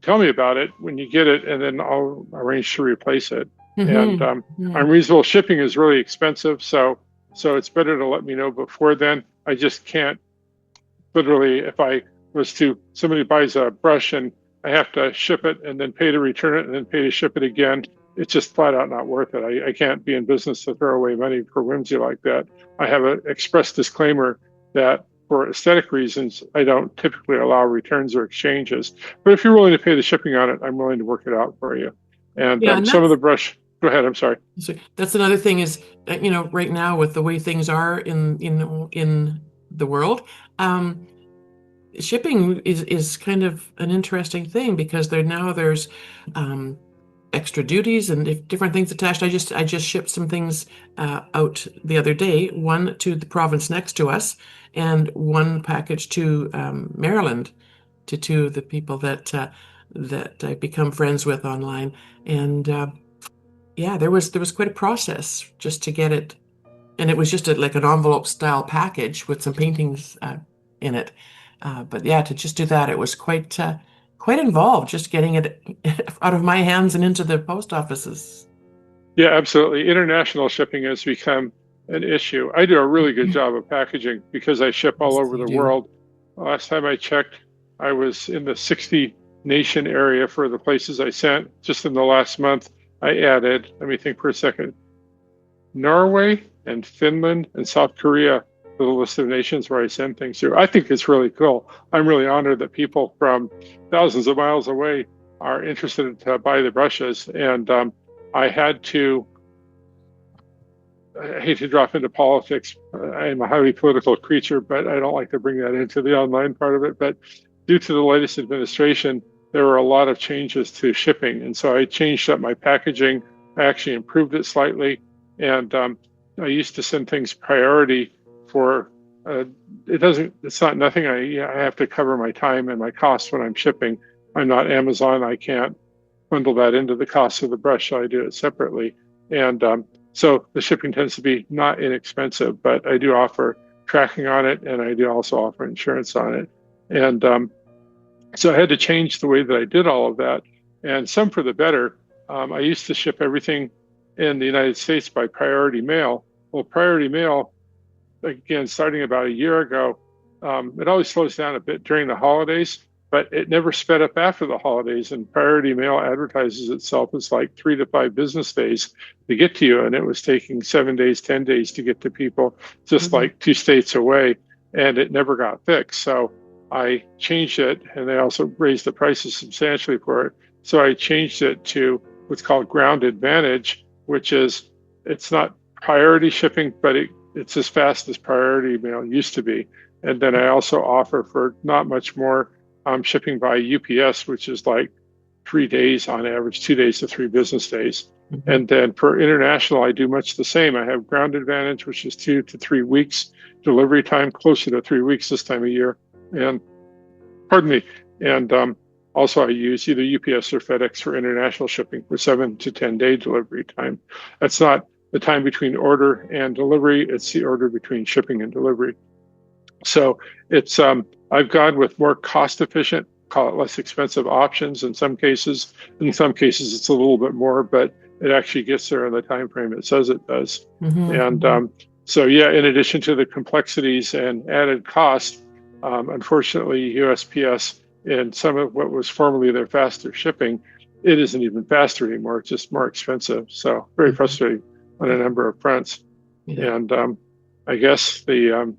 tell me about it when you get it, and then I'll arrange to replace it. And unreasonable shipping is really expensive, so it's better to let me know before then. I just can't, literally, if somebody buys a brush and I have to ship it and then pay to return it and then pay to ship it again, it's just flat out not worth it. I can't be in business to throw away money for whimsy like that. I have an express disclaimer that for aesthetic reasons, I don't typically allow returns or exchanges. But if you're willing to pay the shipping on it, I'm willing to work it out for you. And some of the brush, go ahead, I'm sorry. So that's another thing is, right now with the way things are in the world, shipping is kind of an interesting thing, because there's extra duties and different things attached. I just shipped some things out the other day, one to the province next to us, and one package to Maryland, to two of the people that I've become friends with online. And yeah, there was quite a process just to get it, and it was just like an envelope style package with some paintings in it. But yeah, to just do that, it was quite involved, just getting it out of my hands and into the post offices. Yeah, absolutely. International shipping has become an issue. I do a really good job of packaging because I ship all over the world. Last time I checked, I was in the 60 nation area for the places I sent. Just in the last month, I added, let me think for a second, Norway and Finland and South Korea to the list of nations where I send things to. I think it's really cool. I'm really honored that people from thousands of miles away are interested to buy the brushes. And I had to, I hate to drop into politics. I'm a highly political creature, but I don't like to bring that into the online part of it. But due to the latest administration, there were a lot of changes to shipping. And so I changed up my packaging. I actually improved it slightly. And I used to send things priority for, it's not nothing. I have to cover my time and my costs when I'm shipping. I'm not Amazon. I can't bundle that into the cost of the brush, so I do it separately. And so the shipping tends to be not inexpensive, but I do offer tracking on it, and I do also offer insurance on it. And so I had to change the way that I did all of that, and some for the better. I used to ship everything in the United States by priority mail. Well, priority mail, again, starting about a year ago, it always slows down a bit during the holidays, but it never sped up after the holidays. And priority mail advertises itself as like 3 to 5 business days to get to you. And it was taking 7 days, 10 days to get to people just like 2 states away. And it never got fixed. So I changed it, and they also raised the prices substantially for it. So I changed it to what's called Ground Advantage, which is, it's not priority shipping, but it's as fast as priority mail used to be. And then I also offer for not much more shipping by UPS, which is like 3 days on average, 2 days to 3 business days. Mm-hmm. And then for international, I do much the same. I have Ground Advantage, which is 2 to 3 weeks delivery time, closer to 3 weeks this time of year. And pardon me. And also I use either UPS or FedEx for international shipping for 7 to 10 day delivery time. That's not the time between order and delivery. It's the order between shipping and delivery. So it's I've gone with more cost efficient, call it less expensive options in some cases. In some cases, it's a little bit more, but it actually gets there in the time frame it says it does. Mm-hmm. And so, yeah, in addition to the complexities and added cost, unfortunately, USPS and some of what was formerly their faster shipping, it isn't even faster anymore. It's just more expensive. So very frustrating on a number of fronts. Yeah. And I guess the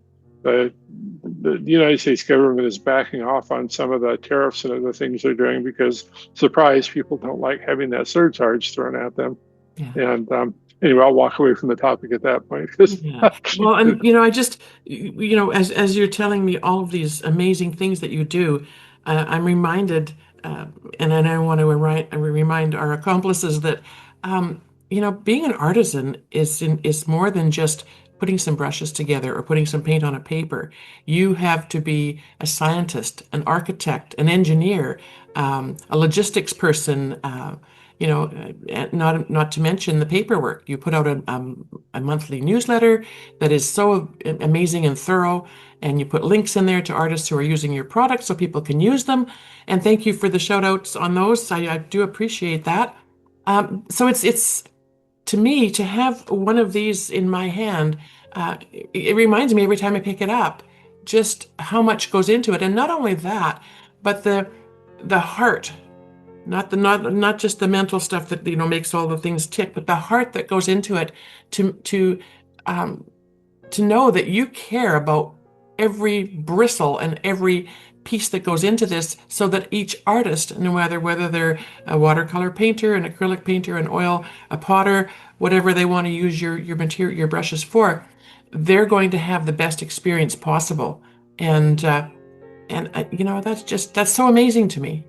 United States government is backing off on some of the tariffs and other things they're doing because, surprise, people don't like having that surcharge thrown at them. Yeah. And anyway, I'll walk away from the topic at that point. Yeah. Well, and I just, as you're telling me all of these amazing things that you do, I'm reminded, and then I want to remind our accomplices that, being an artisan is more than just putting some brushes together or putting some paint on a paper. You have to be a scientist, an architect, an engineer, a logistics person, not to mention the paperwork. You put out a monthly newsletter that is so amazing and thorough, and you put links in there to artists who are using your products so people can use them. And thank you for the shout outs on those. I do appreciate that. So it's to me, to have one of these in my hand, it reminds me every time I pick it up just how much goes into it. And not only that, but the heart, not just the mental stuff that makes all the things tick, but the heart that goes into it to know that you care about every bristle and every piece that goes into this, so that each artist, no matter whether they're a watercolor painter, an acrylic painter, an oil, a potter, whatever they want to use your material, your brushes for, they're going to have the best experience possible. And that's so amazing to me.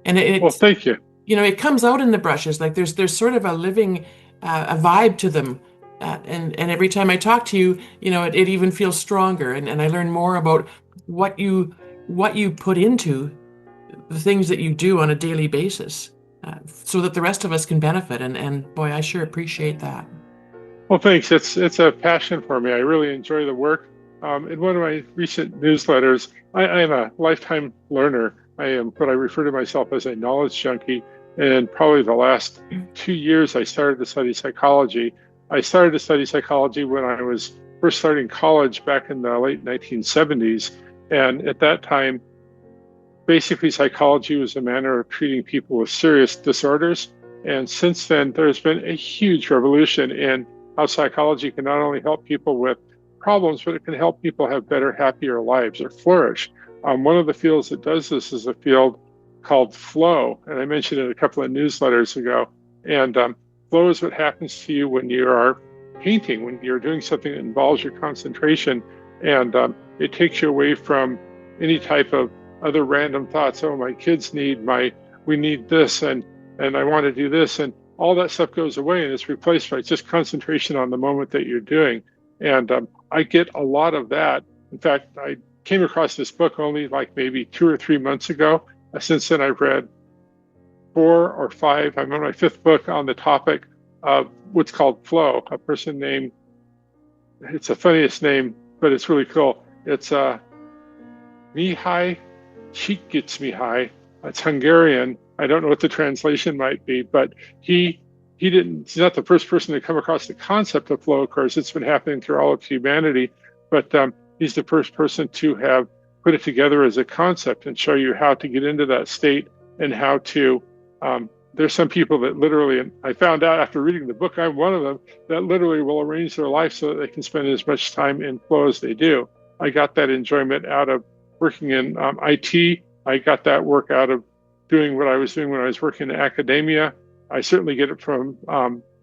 And well, thank you. It comes out in the brushes. Like there's sort of a living, a vibe to them. And every time I talk to you, it even feels stronger. And I learn more about what you put into the things that you do on a daily basis, so that the rest of us can benefit. And boy, I sure appreciate that. Well, thanks. It's a passion for me. I really enjoy the work. In one of my recent newsletters, I am a lifetime learner. I am what I refer to myself as a knowledge junkie. And probably the last 2 years, I started to study psychology. I started to study psychology when I was first starting college back in the late 1970s. And at that time, basically psychology was a manner of treating people with serious disorders. And since then, there's been a huge revolution in how psychology can not only help people with problems, but it can help people have better, happier lives or flourish. One of the fields that does this is a field called flow, and I mentioned it a couple of newsletters ago. And flow is what happens to you when you are painting, when you're doing something that involves your concentration, and it takes you away from any type of other random thoughts. Oh, my kids we need this, and I want to do this, and all that stuff goes away, and it's replaced by just concentration on the moment that you're doing. And I get a lot of that. In fact, I came across this book only like maybe 2 or 3 months ago. Since then, I've read 4 or 5. I'm on my 5th book on the topic of what's called flow. A person named, it's the funniest name, but it's really cool. It's Mihai Csikszentmihalyi. It's Hungarian. I don't know what the translation might be, but he's not the first person to come across the concept of flow. Of course, it's been happening through all of humanity, but he's the first person to have put it together as a concept and show you how to get into that state and how to. There's some people that literally, and I found out after reading the book, I'm one of them, that literally will arrange their life so that they can spend as much time in flow as they do. I got that enjoyment out of working in IT. I got that work out of doing what I was doing when I was working in academia. I certainly get it from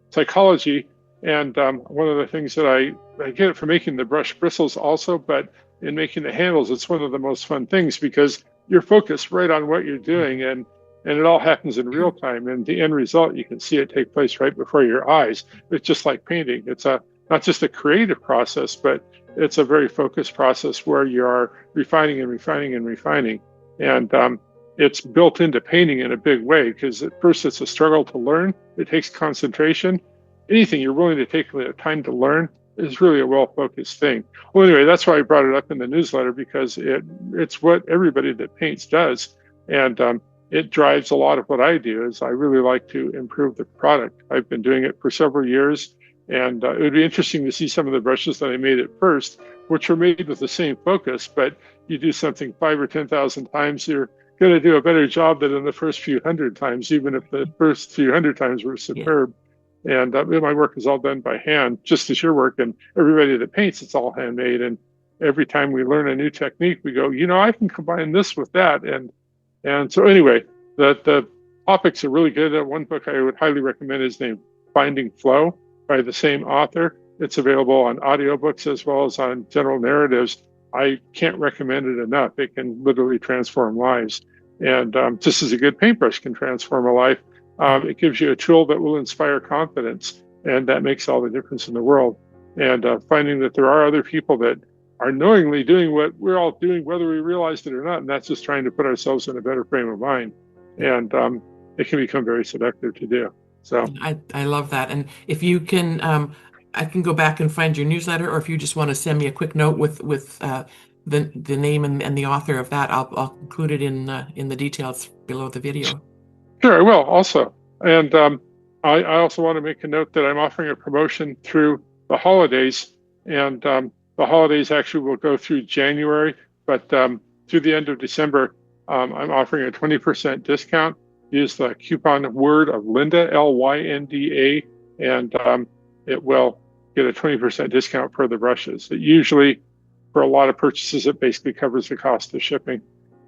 psychology. And one of the things that I get it from making the brush bristles also, but in making the handles, it's one of the most fun things because you're focused right on what you're doing, and it all happens in real time. And the end result, you can see it take place right before your eyes. It's just like painting. It's not just a creative process, but it's a very focused process where you are refining and refining and refining. And it's built into painting in a big way because at first it's a struggle to learn. It takes concentration. Anything you're willing to take the time to learn is really a well-focused thing. Well, anyway, that's why I brought it up in the newsletter, because it's what everybody that paints does. And it drives a lot of what I do. Is I really like to improve the product. I've been doing it for several years, and it would be interesting to see some of the brushes that I made at first, which were made with the same focus, but you do something 5 or 10,000 times, you're going to do a better job than in the first few hundred times, even if the first few hundred times were superb. Yeah. And my work is all done by hand, just as your work, and everybody that paints, it's all handmade. And every time we learn a new technique, we go, I can combine this with that. And so anyway, the topics are really good. One book I would highly recommend is named Finding Flow by the same author. It's available on audiobooks as well as on general narratives. I can't recommend it enough. It can literally transform lives. And just as a good paintbrush can transform a life, it gives you a tool that will inspire confidence. And that makes all the difference in the world. And finding that there are other people that are knowingly doing what we're all doing, whether we realized it or not, and that's just trying to put ourselves in a better frame of mind. And it can become very seductive to do. So I love that. And if you can, I can go back and find your newsletter, or if you just want to send me a quick note with the name and the author of that, I'll include it in the details below the video. Sure, I will also. And I also want to make a note that I'm offering a promotion through the holidays, and the holidays actually will go through January, but through the end of December, I'm offering a 20% discount. Use the coupon word of Lynda, Lynda, and it will get a 20% discount for the brushes. It usually, for a lot of purchases, it basically covers the cost of shipping.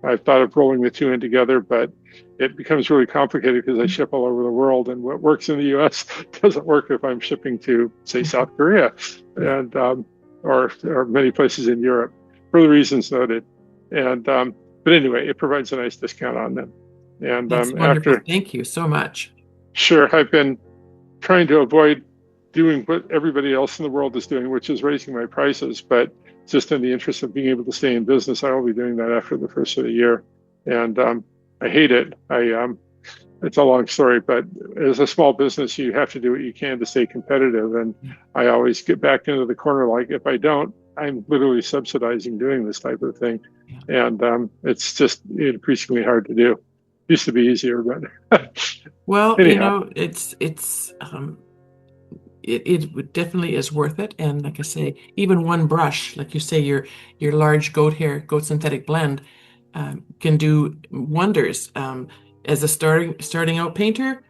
I've thought of rolling the two in together, but it becomes really complicated because I ship all over the world, and what works in the US doesn't work if I'm shipping to, say, South Korea and or many places in Europe, for the reasons noted. And but anyway, it provides a nice discount on them. And That's wonderful. Thank you so much. Sure, I've been trying to avoid doing what everybody else in the world is doing, which is raising my prices, but just in the interest of being able to stay in business, I will be doing that after the first of the year. And I hate it. It's a long story, but as a small business, you have to do what you can to stay competitive. And I always get back into the corner, like if I don't, I'm literally subsidizing doing this type of thing. And it's just increasingly hard to do. Used to be easier, but well, anyhow. It definitely is worth it. And like I say, even one brush, like you say, your large goat synthetic blend can do wonders. As a starting out painter,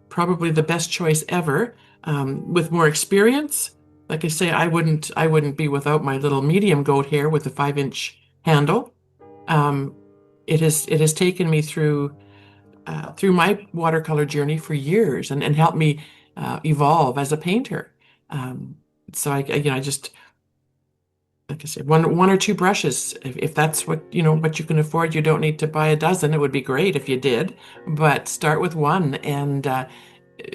probably the best choice ever. With more experience, like I say, I wouldn't be without my little medium goat with a 5-inch handle. It has taken me through through my watercolor journey for years and helped me evolve as a painter. Um, so I just, like I said, one or two brushes. If that's what what you can afford, you don't need to buy a dozen. It would be great if you did, but start with one and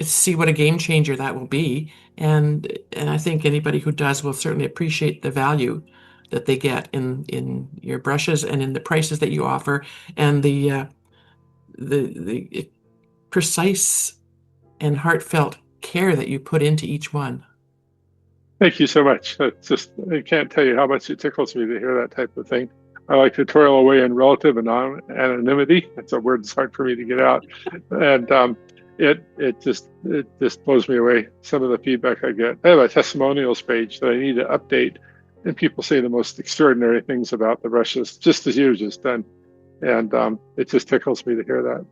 see what a game changer that will be. And I think anybody who does will certainly appreciate the value that they get in your brushes and in the prices that you offer and the precise and heartfelt care that you put into each one. Thank you so much. It's just, I can't tell you how much it tickles me to hear that type of thing. I like to toil away in relative anonymity. That's a word that's hard for me to get out. And it just blows me away, some of the feedback I get. I have a testimonials page that I need to update, and people say the most extraordinary things about the brushes, just as you just done. And it just tickles me to hear that.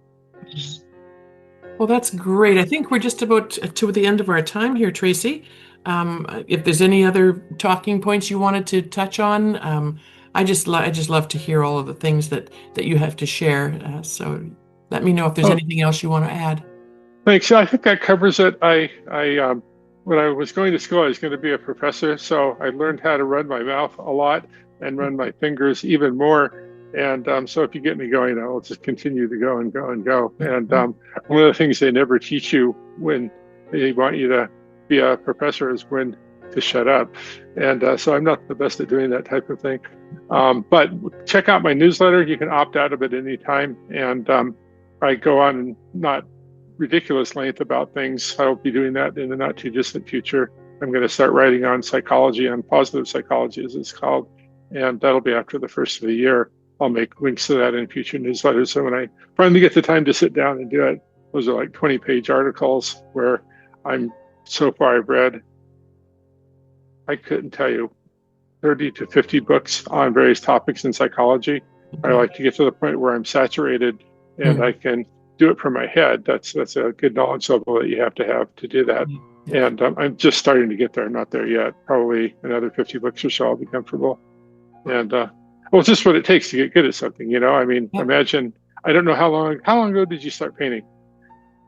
Well, that's great. I think we're just about to the end of our time here, Tracy. If there's any other talking points you wanted to touch on, I just love to hear all of the things that you have to share. So let me know if there's Oh, anything else you want to add. thanks. Yeah, I think that covers it. When I was going to school, I was going to be a professor, so I learned how to run my mouth a lot and run my fingers even more. And so if you get me going, I will just continue to go and go and go. And one of the things they never teach you when they want you to be a professor is when to shut up. And so I'm not the best at doing that type of thing. But check out my newsletter. You can opt out of it anytime. And I go on not ridiculous length about things. I'll be doing that in the not too distant future. I'm going to start writing on psychology, on positive psychology, as it's called. And that'll be after the first of the year. I'll make links to that in future newsletters. So when I finally get the time to sit down and do it, those are like 20-page articles where I'm so far I've read, I couldn't tell you, 30 to 50 books on various topics in psychology. I like to get to the point where I'm saturated and I can do it from my head. That's a good knowledge level that you have to do that. And I'm just starting to get there. I'm not there yet. Probably another 50 books or so, I'll be comfortable. And well, it's just what it takes to get good at something, I mean, imagine, I don't know how long ago did you start painting?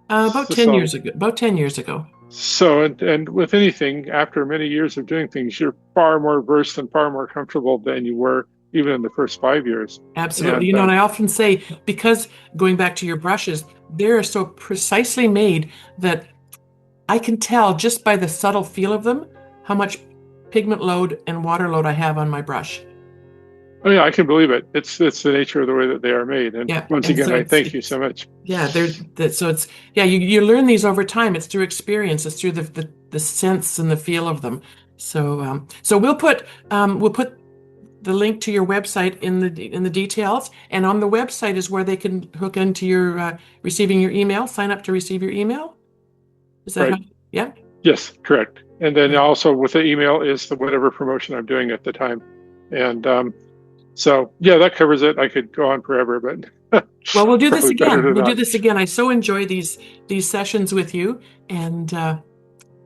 About 10 years ago. About 10 years ago. So, and with anything, after many years of doing things, you're far more versed and far more comfortable than you were even in the first 5 years. Absolutely. And And I often say, because going back to your brushes, they're so precisely made that I can tell just by the subtle feel of them how much pigment load and water load I have on my brush. oh yeah, I can believe it. It's the nature of the way that they are made. And Yeah. once And again, so I thank you so much. yeah, so it's, yeah, you learn these over time. It's through experience. It's through the sense and the feel of them. So we'll put the link to your website in the details, and on the website is where they can hook into your receiving your email, sign up to receive your email. Is that Right. how? Yeah. Yes, correct. And then also with the email is the whatever promotion I'm doing at the time. And so yeah, that covers it. I could go on forever, but Well, we'll do this probably better again. to We'll do not. this again. I so enjoy these sessions with you, and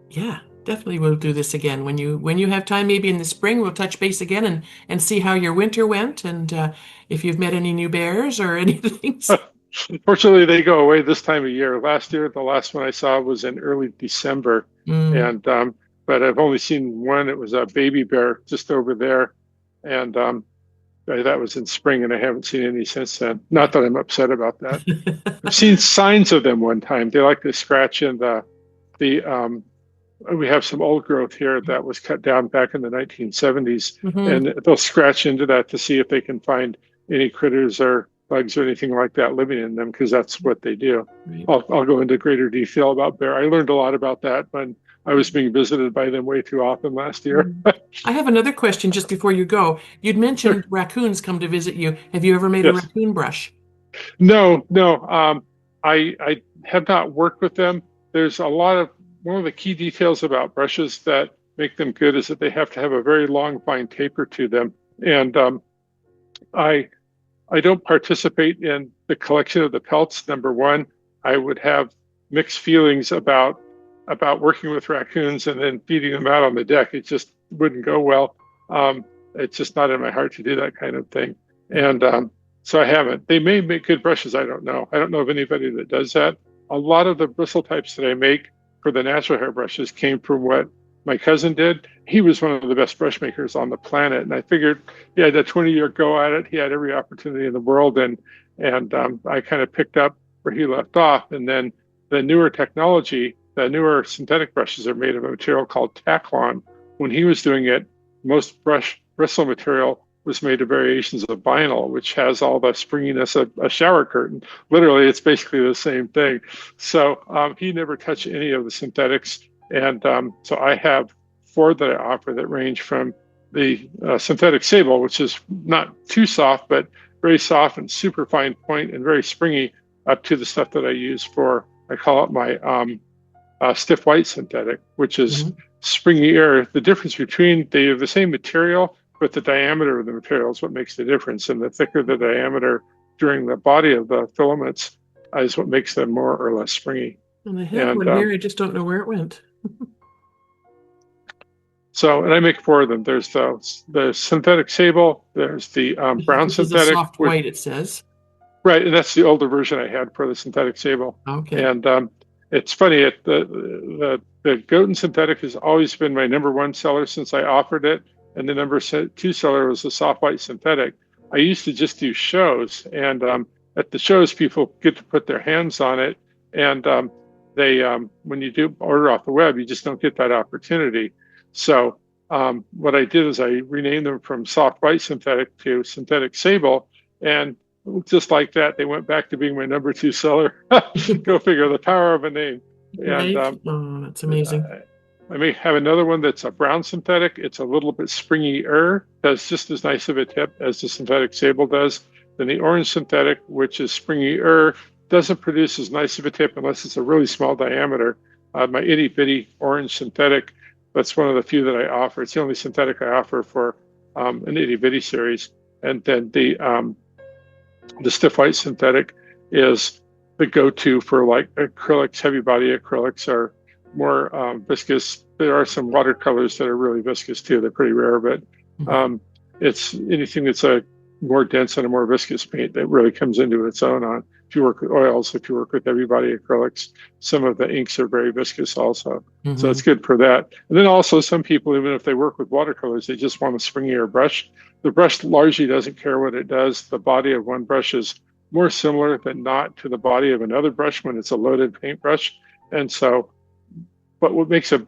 yeah, definitely we'll do this again when you have time. Maybe in the spring, we'll touch base again and see how your winter went, and if you've met any new bears or anything. Fortunately, they go away this time of year. Last year, the last one I saw was in early December, Mm. and but I've only seen one. It was a baby bear just over there, and that was in spring, and I haven't seen any since then. Not that I'm upset about that. I've seen signs of them one time. They like to scratch in the we have some old growth here that was cut down back in the 1970s, Hmm. and they'll scratch into that to see if they can find any critters or bugs or anything like that living in them, because that's what they do. Right. I'll go into greater detail about bear. I learned a lot about that when I was being visited by them way too often last year. I have another question just before you go. You'd Sure. mentioned raccoons come to visit you. Have you ever made a Yes. raccoon brush? No, no. I have not worked with them. There's one of the key details about brushes that make them good is that they have to have a very long, fine taper to them. And I I don't participate in the collection of the pelts. Number one, I would have mixed feelings about working with raccoons and then feeding them out on the deck. It just wouldn't go well. It's just not in my heart to do that kind of thing. And So I haven't. They may make good brushes. I don't know. I don't know of anybody that does that. A lot of the bristle types that I make for the natural hair brushes came from what my cousin did. He was one of the best brush makers on the planet, and I figured he had a 20-year go at it. He had every opportunity in the world, and I kind of picked up where he left off. And then the newer technology, the newer synthetic brushes are made of a material called Taclon. When he was doing it, most brush bristle material was made of variations of vinyl, which has all the springiness of a shower curtain. Literally, it's basically the same thing. So he never touched any of the synthetics. And so I have four that I offer that range from the synthetic sable, which is not too soft, but very soft and super fine point and very springy, up to the stuff that I use for, I call it my stiff white synthetic, which is springy air. The difference between, they have the same material, but the diameter of the material is what makes the difference. And the thicker the diameter during the body of the filaments is what makes them more or less springy. And I have one here, I just don't know where it went. So, and I make four of them. There's the synthetic sable, there's the brown This synthetic. is a soft white, it says. Right, and that's the older version I had for the synthetic sable. Okay. And it's funny, the Goten synthetic has always been my number one seller since I offered it. And the number two seller was the soft white synthetic. I used to just do shows, and at the shows, people get to put their hands on it. And they, when you do order off the web, you just don't get that opportunity. So what I did is I renamed them from soft white synthetic to synthetic sable, and just like that, they went back to being my number two seller. Go figure, the power of a name. Right? And Oh, that's amazing. I may have another one that's a brown synthetic. It's a little bit springy-er, does just as nice of a tip as the synthetic sable does. Then the orange synthetic, which is springy-er, doesn't produce as nice of a tip unless it's a really small diameter. My itty-bitty orange synthetic, that's one of the few that I offer. It's the only synthetic I offer for an itty-bitty series. And then the stiff white synthetic is the go-to for like acrylics. Heavy body acrylics are more viscous. There are some watercolors that are really viscous too. They're pretty rare, but it's anything that's a more dense and a more viscous paint that really comes into its own on. If you work with oils, if you work with heavy body acrylics, some of the inks are very viscous also. So it's good for that. And then also some people, even if they work with watercolors, they just want a springier brush. The brush largely doesn't care what it does. The body of one brush is more similar than not to the body of another brush when it's a loaded paintbrush. And so, but what makes a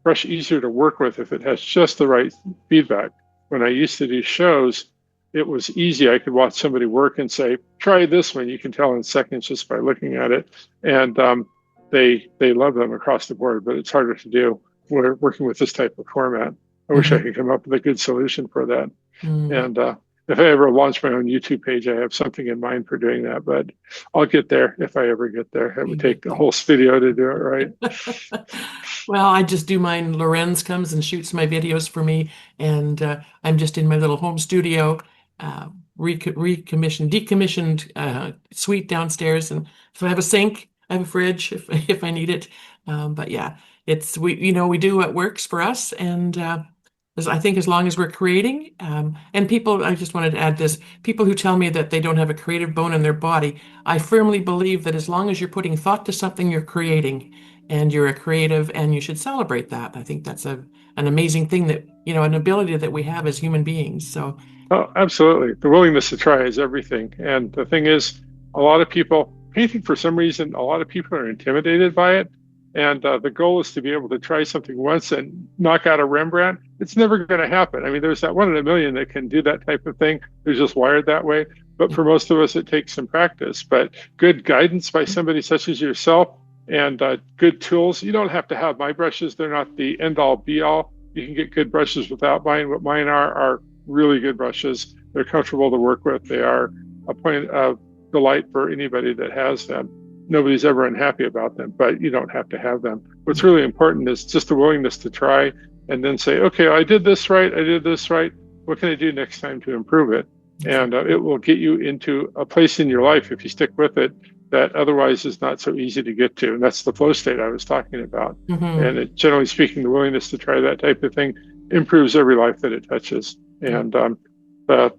brush easier to work with if it has just the right feedback. When I used to do shows, it was easy. I could watch somebody work and say, try this one. You can tell in seconds just by looking at it. And they love them across the board, but it's harder to do when we're working with this type of format. I wish I could come up with a good solution for that. And if I ever launch my own YouTube page, I have something in mind for doing that, but I'll get there if I ever get there. It would take a whole studio to do it, right? Well, I just do mine. Lorenz comes and shoots my videos for me, and I'm just in my little home studio, decommissioned suite downstairs, and so I have a sink, I have a fridge if I need it. But yeah, we do what works for us, and I think as long as we're creating, and people, I just wanted to add this, people who tell me that they don't have a creative bone in their body, I firmly believe that as long as you're putting thought to something, you're creating, and you're a creative, and you should celebrate that. I think that's an amazing thing that, an ability that we have as human beings. So. Oh, absolutely. The willingness to try is everything. And the thing is, a lot of people, painting for some reason, a lot of people are intimidated by it. And the goal is to be able to try something once and knock out a Rembrandt. It's never going to happen. I mean, there's that one in a million that can do that type of thing. They're just wired that way. But for most of us, it takes some practice. But good guidance by somebody such as yourself and good tools. You don't have to have my brushes. They're not the end all be all. You can get good brushes without mine. What mine are really good brushes. They're comfortable to work with. They are a point of delight for anybody that has them. Nobody's ever unhappy about them, but you don't have to have them. What's really important is just the willingness to try and then say, okay, I did this right. I did this right. What can I do next time to improve it? And it will get you into a place in your life, if you stick with it, that otherwise is not so easy to get to. And that's the flow state I was talking about. And generally speaking, the willingness to try that type of thing improves every life that it touches. And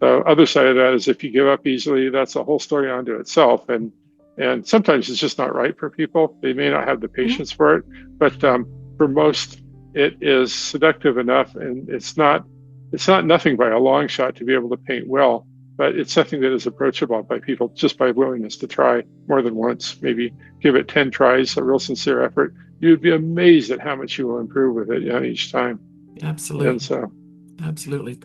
the other side of that is if you give up easily, that's a whole story unto itself. And sometimes it's just not right for people. They may not have the Mhm. patience for it, but for most, it is seductive enough, and it's not nothing by a long shot to be able to paint well, but it's something that is approachable by people just by willingness to try more than once. Maybe give it 10 tries, a real sincere effort. You'd be amazed at how much you will improve with it each time. And Absolutely. so Absolutely.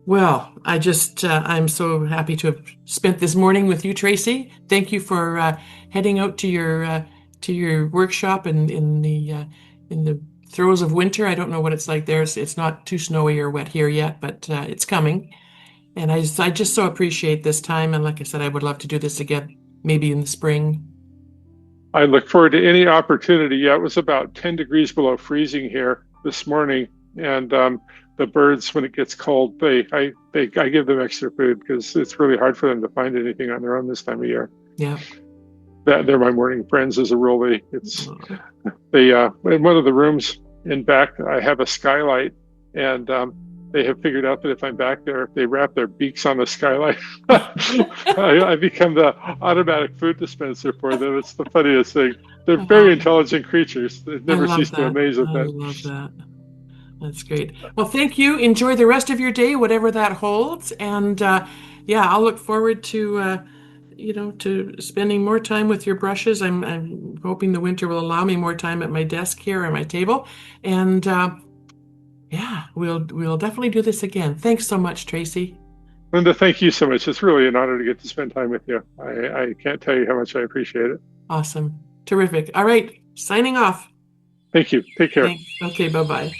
Well, I'm so happy to have spent this morning with you, Tracy. Thank you for heading out to your workshop in the throes of winter. I don't know what it's like there. It's not too snowy or wet here yet, but it's coming. And I just so appreciate this time. And like I said, I would love to do this again, maybe in the spring. I look forward to any opportunity. Yeah, it was about 10 degrees below freezing here this morning, and the birds, when it gets cold, I give them extra food because it's really hard for them to find anything on their own this time of year. Yeah. That they're my morning friends as a rule. Oh, In one of the rooms in back, I have a skylight, and they have figured out that if I'm back there, if they wrap their beaks on the skylight, I become the automatic food dispenser for them. It's the funniest thing. They're very oh, intelligent creatures. They I never love cease to that. amaze I with that. love that. That's great. Well, thank you. Enjoy the rest of your day, whatever that holds. And yeah, I'll look forward to to spending more time with your brushes. I'm hoping the winter will allow me more time at my desk here or my table. And yeah, we'll definitely do this again. Thanks so much, Tracy. Lynda, thank you so much. It's really an honor to get to spend time with you. I can't tell you how much I appreciate it. Awesome. Terrific. All right, signing off. Thank you. Take care. Thanks. Okay, bye-bye.